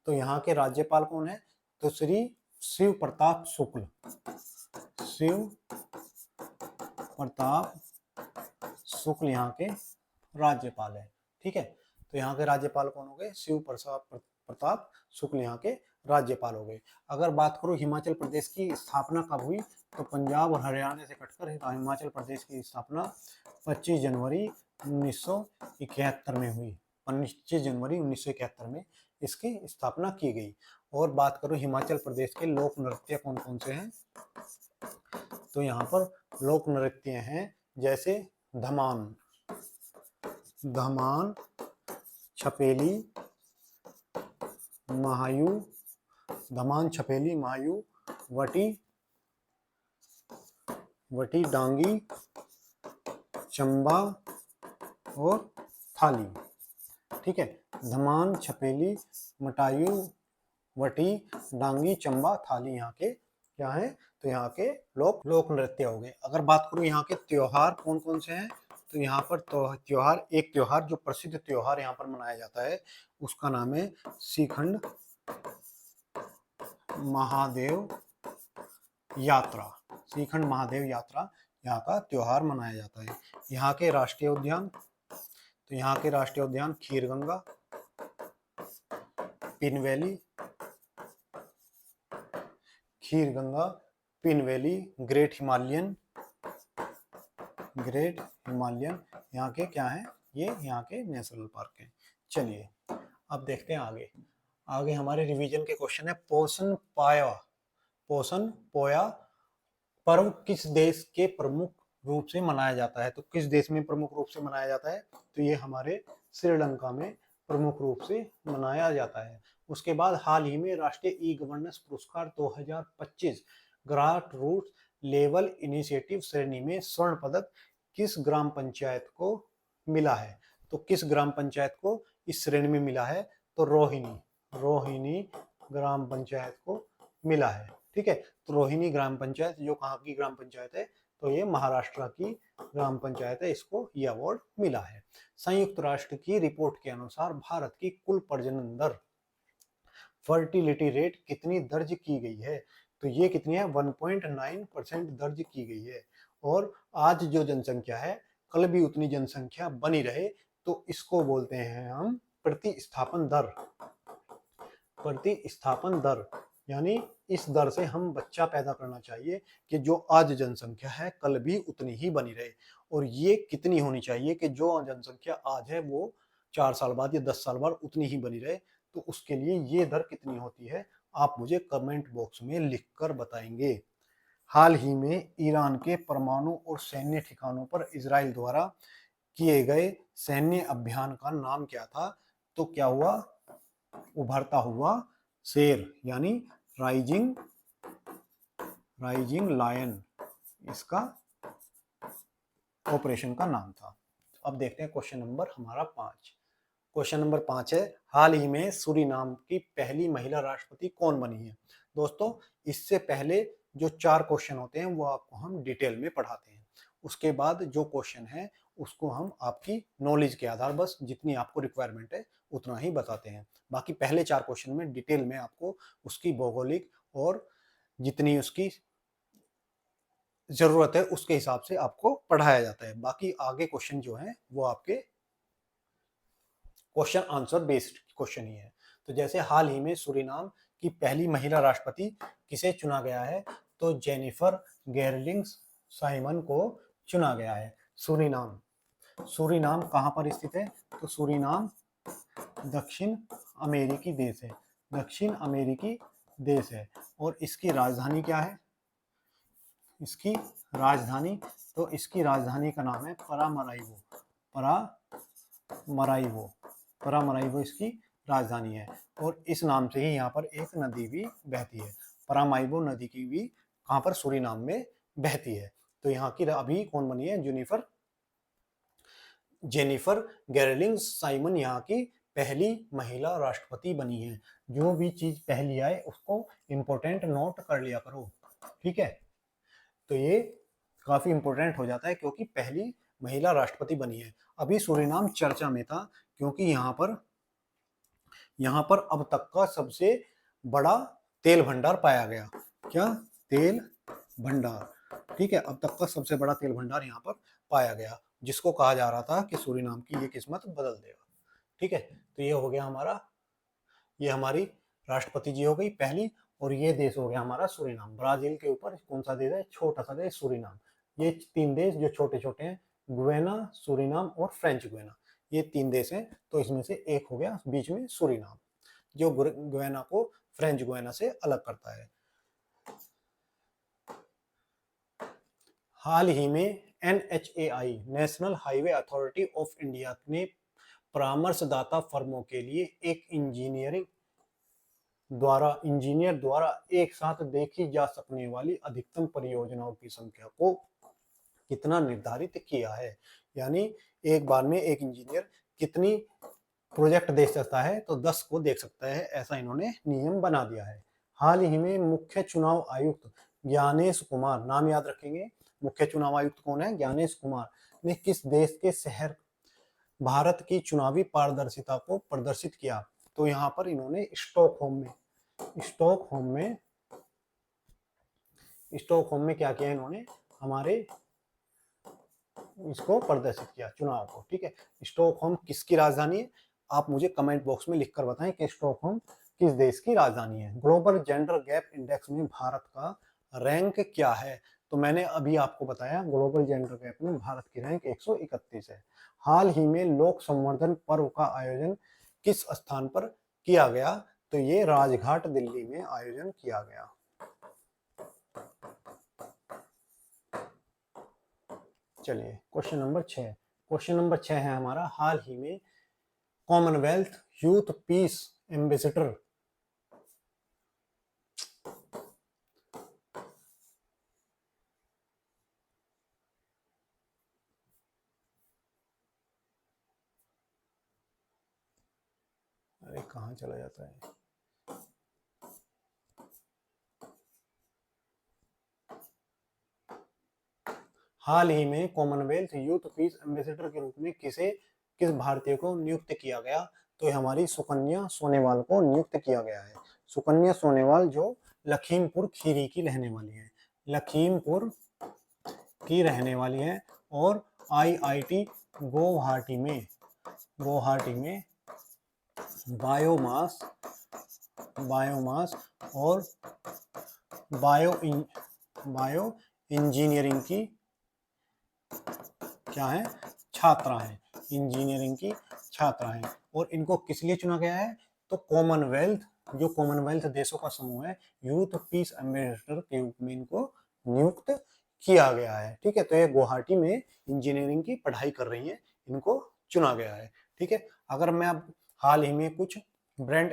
तो यहाँ के राज्यपाल कौन है, तो श्री शिव प्रताप शुक्ल यहाँ के राज्यपाल है, ठीक है। तो यहाँ के राज्यपाल कौन हो गए, शिव प्रताप शुक्ल यहाँ के राज्यपाल हो गए। अगर बात करूँ हिमाचल प्रदेश की स्थापना कब हुई, तो पंजाब और हरियाणा से कटकर हिमाचल प्रदेश की स्थापना 25 जनवरी 1971 में हुई, 25 जनवरी 1971 में इसकी स्थापना की गई। और बात करूँ हिमाचल प्रदेश के लोक नृत्य कौन कौन से हैं, तो यहाँ पर लोक नृत्य हैं जैसे धमान, छपेली, महायू, वटी डांगी, चंबा और थाली, ठीक है। धमान, छपेली, मटायू, वटी, डांगी, चंबा, थाली यहाँ के क्या है, तो यहाँ के लोक नृत्य हो गए। अगर बात करूँ यहाँ के त्योहार कौन कौन से हैं, तो यहाँ पर एक त्योहार जो प्रसिद्ध त्योहार यहाँ पर मनाया जाता है उसका नाम है श्रीखंड महादेव यात्रा। श्रीखंड महादेव यात्रा यहाँ का त्योहार मनाया जाता है। यहाँ के राष्ट्रीय उद्यान, तो यहाँ के राष्ट्रीय उद्यान Kheerganga, Pin valley, Kheer Ganga, Pin valley, great Himalayan, यहाँ के क्या है, ये यहाँ के नेशनल पार्क हैं। चलिए अब देखते हैं आगे। आगे हमारे रिवीजन के क्वेश्चन है पोषण पोया पर्व किस देश के प्रमुख रूप से मनाया जाता है। तो किस देश में प्रमुख रूप से मनाया जाता है, तो ये हमारे श्रीलंका में प्रमुख रूप से मनाया जाता है। उसके बाद हाल ही में राष्ट्रीय ई गवर्नेंस पुरस्कार 2025 ग्रास रूट लेवल इनिशिएटिव श्रेणी में स्वर्ण पदक किस ग्राम पंचायत को मिला है। तो किस ग्राम पंचायत को इस श्रेणी में मिला है, तो रोहिणी ग्राम पंचायत को मिला है। ठीक है, तो रोहिणी ग्राम पंचायत जो कहाँ की ग्राम पंचायत है, तो ये महाराष्ट्र की ग्राम पंचायत है, इसको ये अवार्ड मिला है। संयुक्त राष्ट्र की रिपोर्ट के अनुसार भारत की कुल प्रजनन दर फर्टिलिटी रेट कितनी दर्ज की गई है, तो ये कितनी है 1.9% दर्ज की गई है। और आज जो जनसंख्या है कल भी उतनी जनसंख्या बनी रहे, तो इसको बोलते हैं हम प्रतिस्थापन दर। यानी इस दर से हम बच्चा पैदा करना चाहिए कि जो आज जनसंख्या है कल भी उतनी ही बनी रहे। और ये कितनी होनी चाहिए कि जो जनसंख्या आज है वो 4 साल बाद या 10 साल बाद उतनी ही बनी रहे। तो उसके लिए ये दर कितनी होती है, आप मुझे कमेंट बॉक्स में लिखकर बताएंगे। हाल ही में ईरान के परमाणु और सैन्य ठिकानों पर इजराइल द्वारा किए गए सैन्य अभियान का नाम क्या था, तो क्या हुआ, उभरता हुआ शेर, यानी राइजिंग लायन इसका ऑपरेशन का नाम था। अब देखते हैं क्वेश्चन नंबर हमारा 5। क्वेश्चन नंबर 5 है, हाल ही में सूरीनाम की पहली महिला राष्ट्रपति कौन बनी है। दोस्तों इससे पहले जो 4 क्वेश्चन होते हैं वो आपको हम डिटेल में पढ़ाते हैं। उसके बाद जो क्वेश्चन है उसको हम आपकी नॉलेज के आधार बस जितनी आपको रिक्वायरमेंट है उतना ही बताते हैं। बाकी पहले 4 क्वेश्चन में डिटेल में आपको उसकी भौगोलिक और जितनी उसकी जरूरत है उसके हिसाब से आपको पढ़ाया जाता है। बाकी आगे क्वेश्चन जो है वो आपके क्वेश्चन आंसर बेस्ड क्वेश्चन ही है। तो जैसे हाल ही में सूरीनाम की पहली महिला राष्ट्रपति किसे चुना गया है, तो जेनिफर गेरलिंग साइमन को चुना गया है। सूरीनाम कहाँ पर स्थित है, तो सूरीनाम दक्षिण अमेरिकी देश है। और इसकी राजधानी क्या है, इसकी राजधानी का नाम है परामराइवो इसकी राजधानी है। और इस नाम से ही यहाँ पर एक नदी भी बहती है, परामाइवो नदी की भी कहाँ पर, सूरीनाम में बहती है। तो यहाँ की अभी कौन बनी है, जेनिफर गेरलिंग साइमन यहाँ की पहली महिला राष्ट्रपति बनी है। जो भी चीज पहली आए उसको इंपॉर्टेंट नोट कर लिया करो, ठीक है। तो ये काफी इंपॉर्टेंट हो जाता है क्योंकि पहली महिला राष्ट्रपति बनी है। अभी सूरीनाम चर्चा में था क्योंकि यहाँ पर अब तक का सबसे बड़ा तेल भंडार पाया गया। क्या, तेल भंडार, ठीक है, अब तक का सबसे बड़ा तेल भंडार यहाँ पर पाया गया, जिसको कहा जा रहा था कि सूरीनाम की ये किस्मत बदल देगा। ठीक है, तो ये हो गया हमारा, ये हमारी राष्ट्रपति जी हो गई पहली। और ये देश हो गया हमारा सूरीनाम। ब्राजील के ऊपर कौन सा देश है, छोटा सा देश सूरीनाम। ये 3 देश जो छोटे छोटे हैं, गुयाना, सूरीनाम और फ्रेंच गुयाना, ये 3 देश हैं। तो इसमें से एक हो गया बीच में सूरीनाम, जो गुयाना को फ्रेंच गुयाना से अलग करता है। हाल ही में NHAI national highway authority of India ने परामर्शदाता फर्मों के लिए एक इंजीनियर द्वारा एक साथ देखी जा सकने वाली अधिकतम परियोजनाओं की संख्या को कितना निर्धारित किया है। यानी एक बार में एक इंजीनियर कितनी प्रोजेक्ट देख सकता है, तो 10 को देख सकता है, ऐसा इन्होंने नियम बना दिया है। हाल ही में मुख्य चुनाव आयुक्त ज्ञानेश कुमार, नाम याद रखेंगे, मुख्य चुनाव आयुक्त कौन है, ज्ञानेश कुमार, ने किस देश के शहर भारत की चुनावी पारदर्शिता को प्रदर्शित किया। तो यहाँ पर इन्होंने स्टॉकहोम में क्या किया, इन्होंने हमारे इसको प्रदर्शित किया चुनाव को। ठीक है, स्टॉकहोम किसकी राजधानी है, आप मुझे कमेंट बॉक्स में लिखकर बताएं कि स्टॉकहोम किस देश की राजधानी है? ग्लोबल जेंडर गैप इंडेक्स में भारत का रैंक क्या है? तो मैंने अभी आपको बताया ग्लोबल जेंडर गैप में भारत की रैंक 131 है। हाल ही में लोक संवर्धन पर्व का आयोजन किस स्थान पर किया गया? तो ये राजघाट दिल्ली में आयोजन किया गया। चलिए क्वेश्चन नंबर 6 है हमारा, हाल ही में कॉमनवेल्थ यूथ पीस एम्बेसडर अरे कहाँ चला जाता है? हाल ही में कॉमनवेल्थ यूथ पीस एम्बेसडर के रूप में किस भारतीय को नियुक्त किया गया? तो ये हमारी सुकन्या सोनेवाल को नियुक्त किया गया है। सुकन्या सोनेवाल जो लखीमपुर खीरी की रहने वाली है, लखीमपुर की रहने वाली है, और आईआईटी गुवाहाटी में बायोमास और बायो इंजीनियरिंग की क्या है, छात्रा है, इंजीनियरिंग की छात्रा है। और इनको किस लिए चुना गया है? तो कॉमनवेल्थ देशों का समूह है, यूथ पीस एम्बेसडर के रूप में इनको नियुक्त किया गया है। ठीक है, तो ये गुवाहाटी में इंजीनियरिंग की पढ़ाई कर रही है, इनको चुना गया है। ठीक है, अगर मैं अब हाल ही में कुछ ब्रांड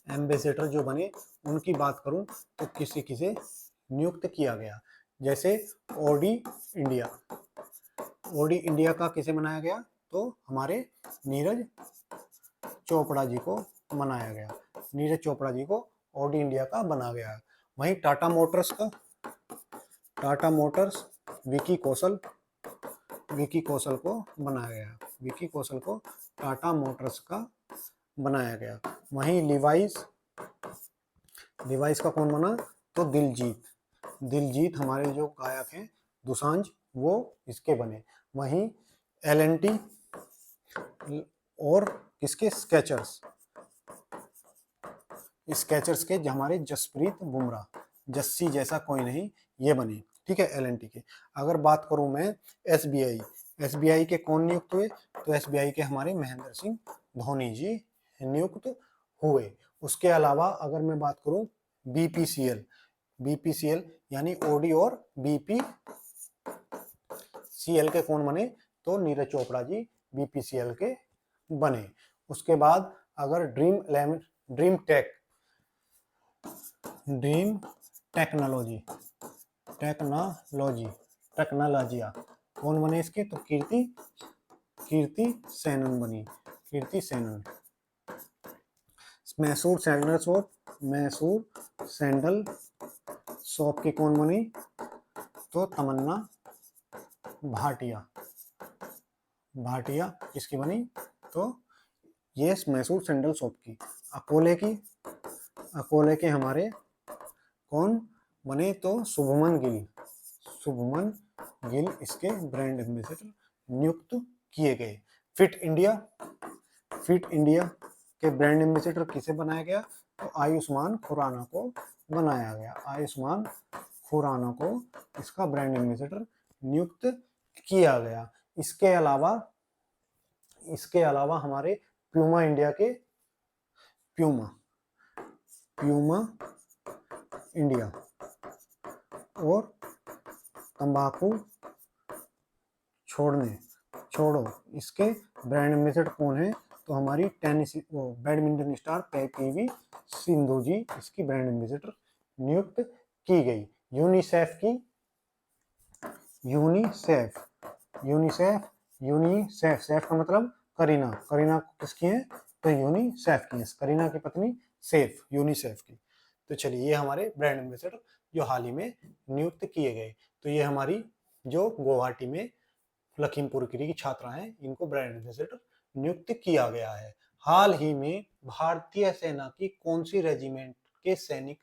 एम्बेसडर जो बने उनकी बात करूं तो किसे किसे नियुक्त किया गया? जैसे ओडी इंडिया का किसे बनाया गया? तो हमारे नीरज चोपड़ा जी को बनाया गया। नीरज चोपड़ा जी को ओडी इंडिया का बना गया। वहीं टाटा मोटर्स विकी कौशल को बनाया गया। विकी कौशल को टाटा मोटर्स का बनाया गया। वहीं लिवाइस का कौन बना? तो दिलजीत हमारे जो गायक हैं दोसांझ, वो इसके बने। वहीं एलएनटी और किसके? स्केचर्स के हमारे जसप्रीत बुमराह, जस्सी जैसा कोई नहीं, ये बने। ठीक है, एलएनटी के। अगर बात करूं मैं एसबीआई के कौन नियुक्त हुए? तो एसबीआई के हमारे महेंद्र सिंह धोनी जी नियुक्त हुए। उसके अलावा अगर मैं बात करूं बीपीसीएल यानी ओडी और बीपीसीएल के कौन बने? तो नीरज चोपड़ा जी बीपीसीएल के बने। उसके बाद अगर ड्रीम टेक्नोलॉजिया कौन बने इसके? तो कीर्ति सेनन बनी। मैसूर सैंडल शॉप की कौन बनी? तो तमन्ना भाटिया किसकी बनी? तो ये मैसूर सैंडल शॉप की। अकोले के हमारे कौन बने? तो शुभमन गिल इसके ब्रांड एम्बेसडर नियुक्त किए गए। फिट इंडिया के ब्रांड एम्बेसडर किसे बनाया गया? तो आयुष्मान खुराना को बनाया गया। आयुष्मान खुराना को इसका ब्रांड एम्बेसडर नियुक्त किया गया। इसके अलावा हमारे प्यूमा इंडिया के प्यूमा इंडिया और तंबाकू छोड़ो इसके ब्रांड एम्बेसडर कौन है? तो हमारी बैडमिंटन स्टार पीवी सिंधु जी इसकी ब्रांड एम्बेसडर नियुक्त की गई। यूनिसेफ का मतलब करीना किसकी है? तो यूनिसेफ की है, करीना की पत्नी यूनिसेफ की। तो चलिए, ये हमारे ब्रांड एम्बेसडर जो हाल ही में नियुक्त किए गए। तो ये हमारी जो गुवाहाटी में लखीमपुर खीरी की छात्रा हैं, इनको ब्रांड एम्बेसडर नियुक्त किया गया है। हाल ही में भारतीय सेना की कौन सी रेजिमेंट के सैनिक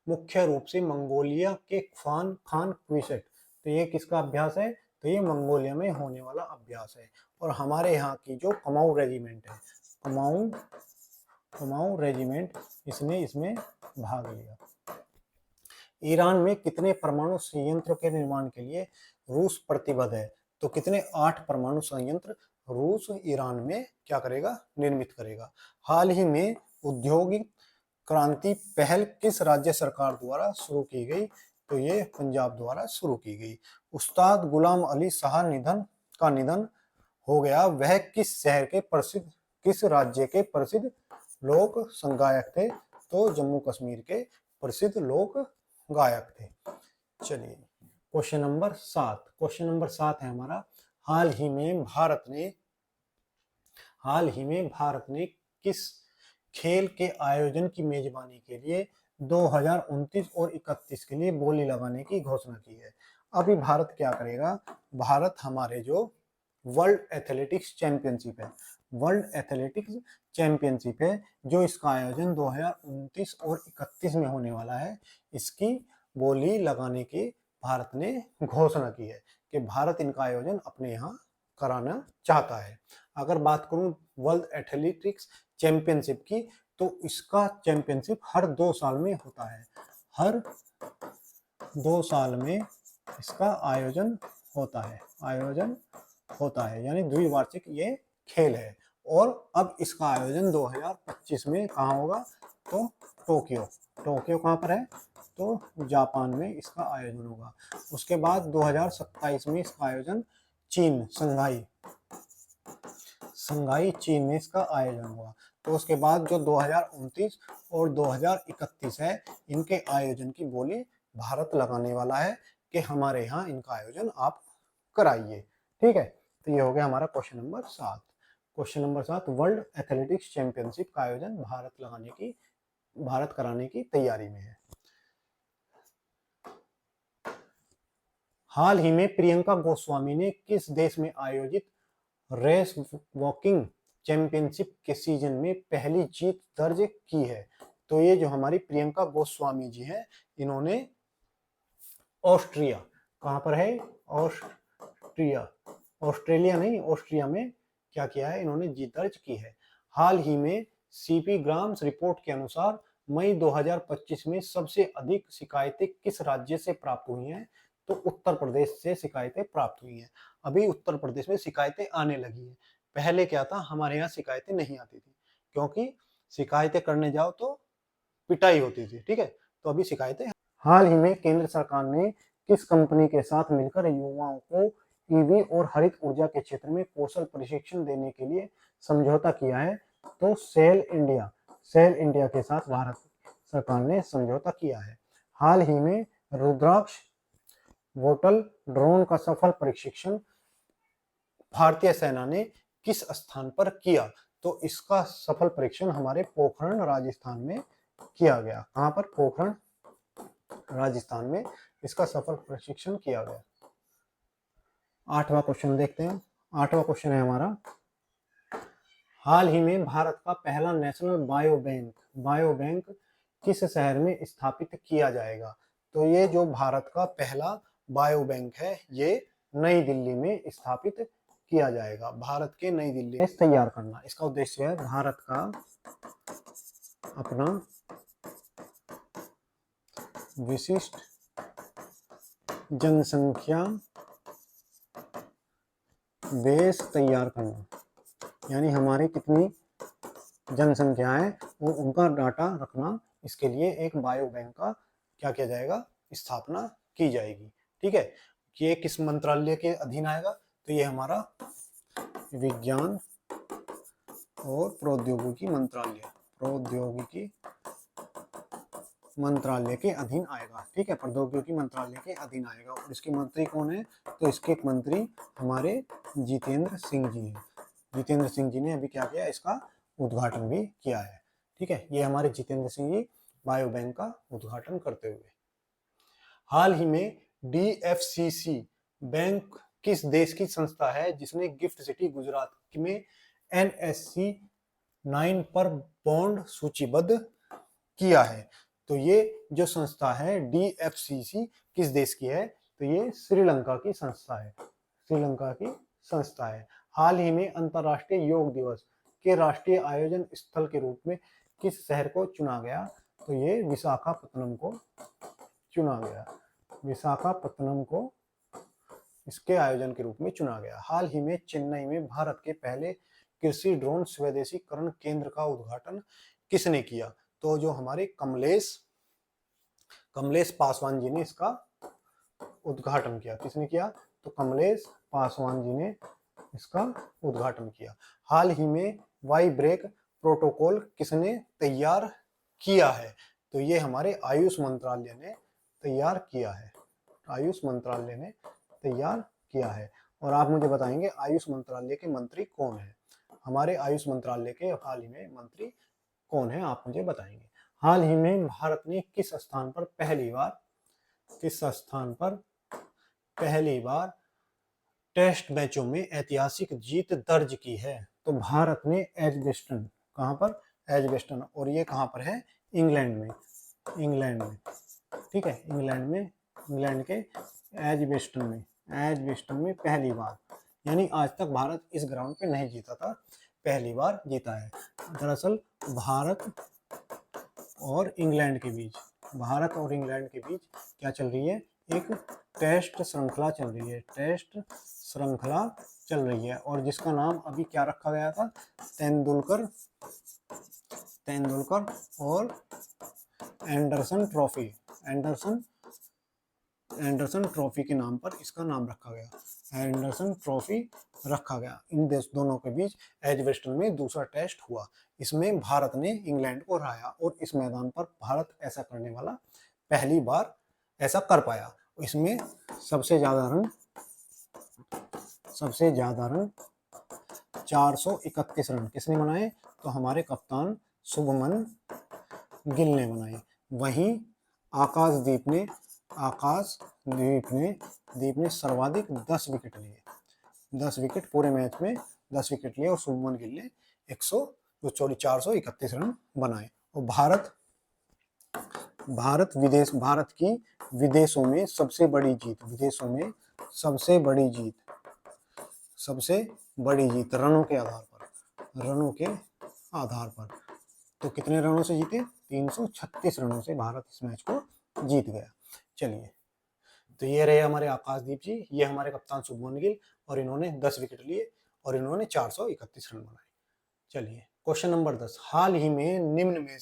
मुख्य रूप से मंगोलिया के खान क्विसेट, तो ये किसका अभ्यास है? तो ये मंगोलिया में होने वाला अभ्यास है। और हमारे यहाँ की जो कमाऊ रेजिमेंट है, कुमाऊं रेजिमेंट, इसने इसमें भाग लिया। ईरान में कितने परमाणु संयंत्र के निर्माण के लिए रूस प्रतिबद्ध है? तो कितने? 8 परमाणु संयंत्र रूस ईरान में क्या करेगा? निर्मित करेगा। हाल ही में औद्योगिक क्रांति पहल किस राज्य सरकार द्वारा शुरू की गई? तो ये पंजाब द्वारा शुरू की गई। उस्ताद गुलाम अली शाह निधन हो गया, वह किस शहर के प्रसिद्ध, किस राज्य के प्रसिद्ध लोक संगायक थे? तो जम्मू कश्मीर के प्रसिद्ध लोक गायक थे। चलिए क्वेश्चन नंबर 7, क्वेश्चन नंबर 7 है हमारा, हाल ही में भारत ने किस खेल के आयोजन की मेजबानी के लिए 2029 और 31 के लिए बोली लगाने की घोषणा की है? अभी भारत क्या करेगा? भारत हमारे जो वर्ल्ड एथलेटिक्स चैंपियनशिप है, वर्ल्ड एथलेटिक्स चैंपियनशिप है, जो इसका आयोजन 2029 और 31 में होने वाला है, इसकी बोली लगाने की भारत ने घोषणा की है कि भारत इनका आयोजन अपने यहाँ कराना चाहता है। अगर बात करूं वर्ल्ड एथलेटिक्स चैंपियनशिप की, तो इसका चैंपियनशिप हर 2 साल में होता है, हर 2 साल में इसका आयोजन होता है, यानी द्विवार्षिक ये खेल है। और अब इसका आयोजन 2025 में कहाँ होगा? तो टोक्यो कहाँ पर है? तो जापान में इसका आयोजन होगा। उसके बाद 2027 में इसका आयोजन चीन, संघाई चीन में इसका आयोजन हुआ। तो उसके बाद जो 2029 और 2031 है, इनके आयोजन की बोली भारत लगाने वाला है कि हमारे यहाँ इनका आयोजन आप कराइए। ठीक है, तो ये हो गया हमारा question number 7। Question number 7, world athletics championship का आयोजन भारत कराने की तैयारी में है। हाल ही में प्रियंका गोस्वामी ने किस देश में आयोजित रेस वॉकिंग चैंपियनशिप के सीजन में पहली जीत दर्ज की है? तो ये जो हमारी प्रियंका गोस्वामी जी हैं, इन्होंने ऑस्ट्रिया, कहां पर है? ऑस्ट्रेलिया नहीं, ऑस्ट्रिया में क्या किया है? इन्होंने जीत दर्ज की है। हाल ही में सीपी ग्राम्स रिपोर्ट के अनुसार मई 2025 में सबसे अधिक शिकायतें किस राज्य से प्राप्त हुई हैं? तो उत्तर प्रदेश से शिकायतें प्राप्त हुई हैं। अभी उत्तर प्रदेश में शिकायतें आने लगी हैं। पहले क्या था? हमारे यहाँ शिकायतें नहीं आती थी, क्योंकि शिकायतें करने जाओ तो पिटाई होती थी। ठीक है, तो अभी शिकायतें। हाल ही में केंद्र सरकार ने किस कंपनी के साथ मिलकर युवाओं को ईवी और हरित ऊर्जा के क्षेत्र में कौशल प्रशिक्षण देने के लिए समझौता किया है? तो सेल इंडिया के साथ भारत सरकार ने समझौता किया है। हाल ही में रुद्राक्ष वोटल ड्रोन का सफल प्रशिक्षण भारतीय सेना ने किस स्थान पर किया? तो इसका सफल परीक्षण हमारे पोखरण राजस्थान में किया गया। कहां पर? पोखरण राजस्थान में इसका सफल प्रशिक्षण किया गया। 8वां क्वेश्चन देखते हैं। 8वां क्वेश्चन है हमारा, हाल ही में भारत का पहला नेशनल बायो बैंक किस शहर में स्थापित किया जाएगा? तो ये जो भारत का पहला बायो बैंक है, ये नई दिल्ली में स्थापित किया जाएगा। भारत के नई दिल्ली में तैयार करना, इसका उद्देश्य है भारत का अपना विशिष्ट जनसंख्या बेस तैयार करना, यानी हमारी कितनी जनसंख्या है वो उनका डाटा रखना। इसके लिए एक बायो बैंक का क्या किया जाएगा? स्थापना की जाएगी। ठीक है, ये किस मंत्रालय के अधीन आएगा? तो ये हमारा विज्ञान और प्रौद्योगिकी मंत्रालय के अधीन आएगा। ठीक है, प्रौद्योगिकी मंत्रालय के अधीन आएगा। और इसके मंत्री कौन है? तो इसके मंत्री हमारे जितेंद्र सिंह जी हैं। जितेंद्र सिंह जी ने अभी क्या किया? इसका उद्घाटन भी किया है। ठीक है, ये हमारे जितेंद्र सिंह जी बायो बैंक का उद्घाटन करते हुए। हाल ही में DFCC बैंक किस देश की संस्था है जिसने गिफ्ट सिटी गुजरात में NSE 9 पर बॉन्ड सूचीबद्ध किया है? तो ये जो संस्था है DFCC किस देश की है? तो ये श्रीलंका की संस्था है। हाल ही में अंतर्राष्ट्रीय योग दिवस के राष्ट्रीय आयोजन स्थल के रूप में किस शहर को चुना गया? तो ये विशाखापत्तनम को चुना गया। विशाखापत्तनम को इसके आयोजन के रूप में चुना गया। हाल ही में चेन्नई में भारत के पहले कृषि ड्रोन स्वदेशीकरण केंद्र का उद्घाटन किसने किया? तो जो हमारे कमलेश पासवान जी ने इसका उद्घाटन किया। किसने किया? तो कमलेश पासवान जी ने इसका उद्घाटन किया। हाल ही में वाई ब्रेक प्रोटोकॉल किसने तैयार किया है? तो ये हमारे आयुष मंत्रालय ने तैयार किया है। आयुष मंत्रालय ने तैयार किया है। और आप मुझे बताएंगे आयुष मंत्रालय के मंत्री कौन है? हमारे आयुष मंत्रालय के हाल ही में मंत्री कौन है, आप मुझे बताएंगे। हाल ही में भारत ने किस स्थान पर पहली बार टेस्ट मैचों में ऐतिहासिक जीत दर्ज की है? तो भारत ने एजबेस्टन, कहां पर? एजबेस्टन। और ये कहां पर है? इंग्लैंड में। ठीक है, इंग्लैंड के एजबेस्टन में पहली बार, यानी आज तक भारत इस ग्राउंड पे नहीं जीता था, पहली बार जीता है। दरअसल भारत और इंग्लैंड के बीच क्या चल रही है? एक टेस्ट श्रृंखला चल रही है। और जिसका नाम अभी क्या रखा गया था? तेंदुलकर और एंडरसन ट्रॉफी के नाम पर इसका नाम रखा गया। एंडरसन ट्रॉफी रखा गया। इन दोनों के बीच एजबेस्टन में दूसरा टेस्ट हुआ। इसमें भारत ने इंग्लैंड को हराया और इस मैदान पर भारत ऐसा करने वाला पहली बार ऐसा कर पाया। इसमें सबसे ज्यादा रन 431 रन किसने बनाए? तो हमारे कप्तान शुभमन गिल ने बनाए। वहीं आकाशदीप ने सर्वाधिक 10 विकेट लिए। 10 विकेट पूरे मैच में 10 विकेट लिए और शुभमन गिल ने 431 रन बनाए। और भारत की विदेशों में सबसे बड़ी जीत रनों के आधार पर तो कितने रनों से जीते? 336 रनों से भारत इस मैच को जीत गया। चलिए, तो ये रहे हमारे आकाशदीप जी, ये हमारे कप्तान शुभमन गिल, और इन्होंने 10 विकेट लिए और इन्होंने 431 रन बनाए। चलिए, क्वेश्चन नंबर 10। हाल ही में निम्न में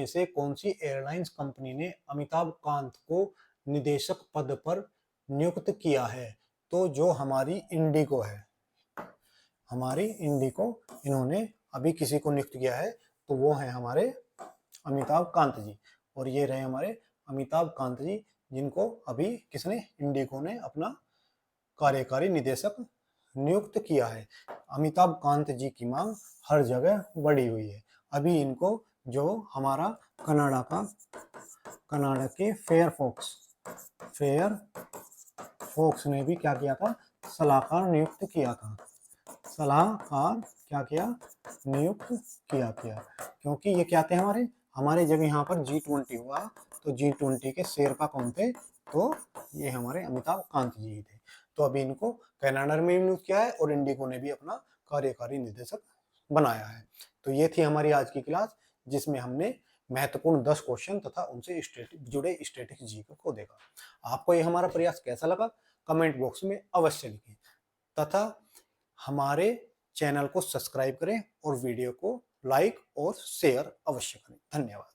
से कौन सी एयरलाइंस कंपनी ने अमिताभ कांत को निदेशक पद पर नियुक्त किया है? तो जो हमारी इंडिगो है, इन्होंने अभी किसी को नियुक्त किया है, तो वो है हमारे अमिताभ कांत जी। और ये रहे हमारे अमिताभ कांत जी, जिनको अभी किसने? इंडिगो ने अपना कार्यकारी निदेशक नियुक्त किया है। अमिताभ कांत जी की मांग हर जगह बढ़ी हुई है। अभी इनको जो हमारा कनाडा के फेयर फोक्स ने भी क्या किया था? सलाहकार नियुक्त किया था। क्योंकि ये क्या थे? हमारे जब यहाँ पर G20 हुआ, तो G20 के शेरपा कौन थे? तो ये हमारे अमिताभ कांत जी थे। तो अभी इनको कनाडा में भी नियुक्त किया है और इंडिगो ने भी अपना कार्यकारी निदेशक बनाया है। तो ये थी हमारी आज की क्लास, जिसमें हमने महत्वपूर्ण 10 क्वेश्चन तथा उनसे जुड़े स्टैटिक्स जीके को देखा। आपको ये हमारा प्रयास कैसा लगा? कमेंट बॉक्स में अवश्य लिखें तथा हमारे चैनल को सब्सक्राइब करें और वीडियो को लाइक और शेयर अवश्य करें। धन्यवाद।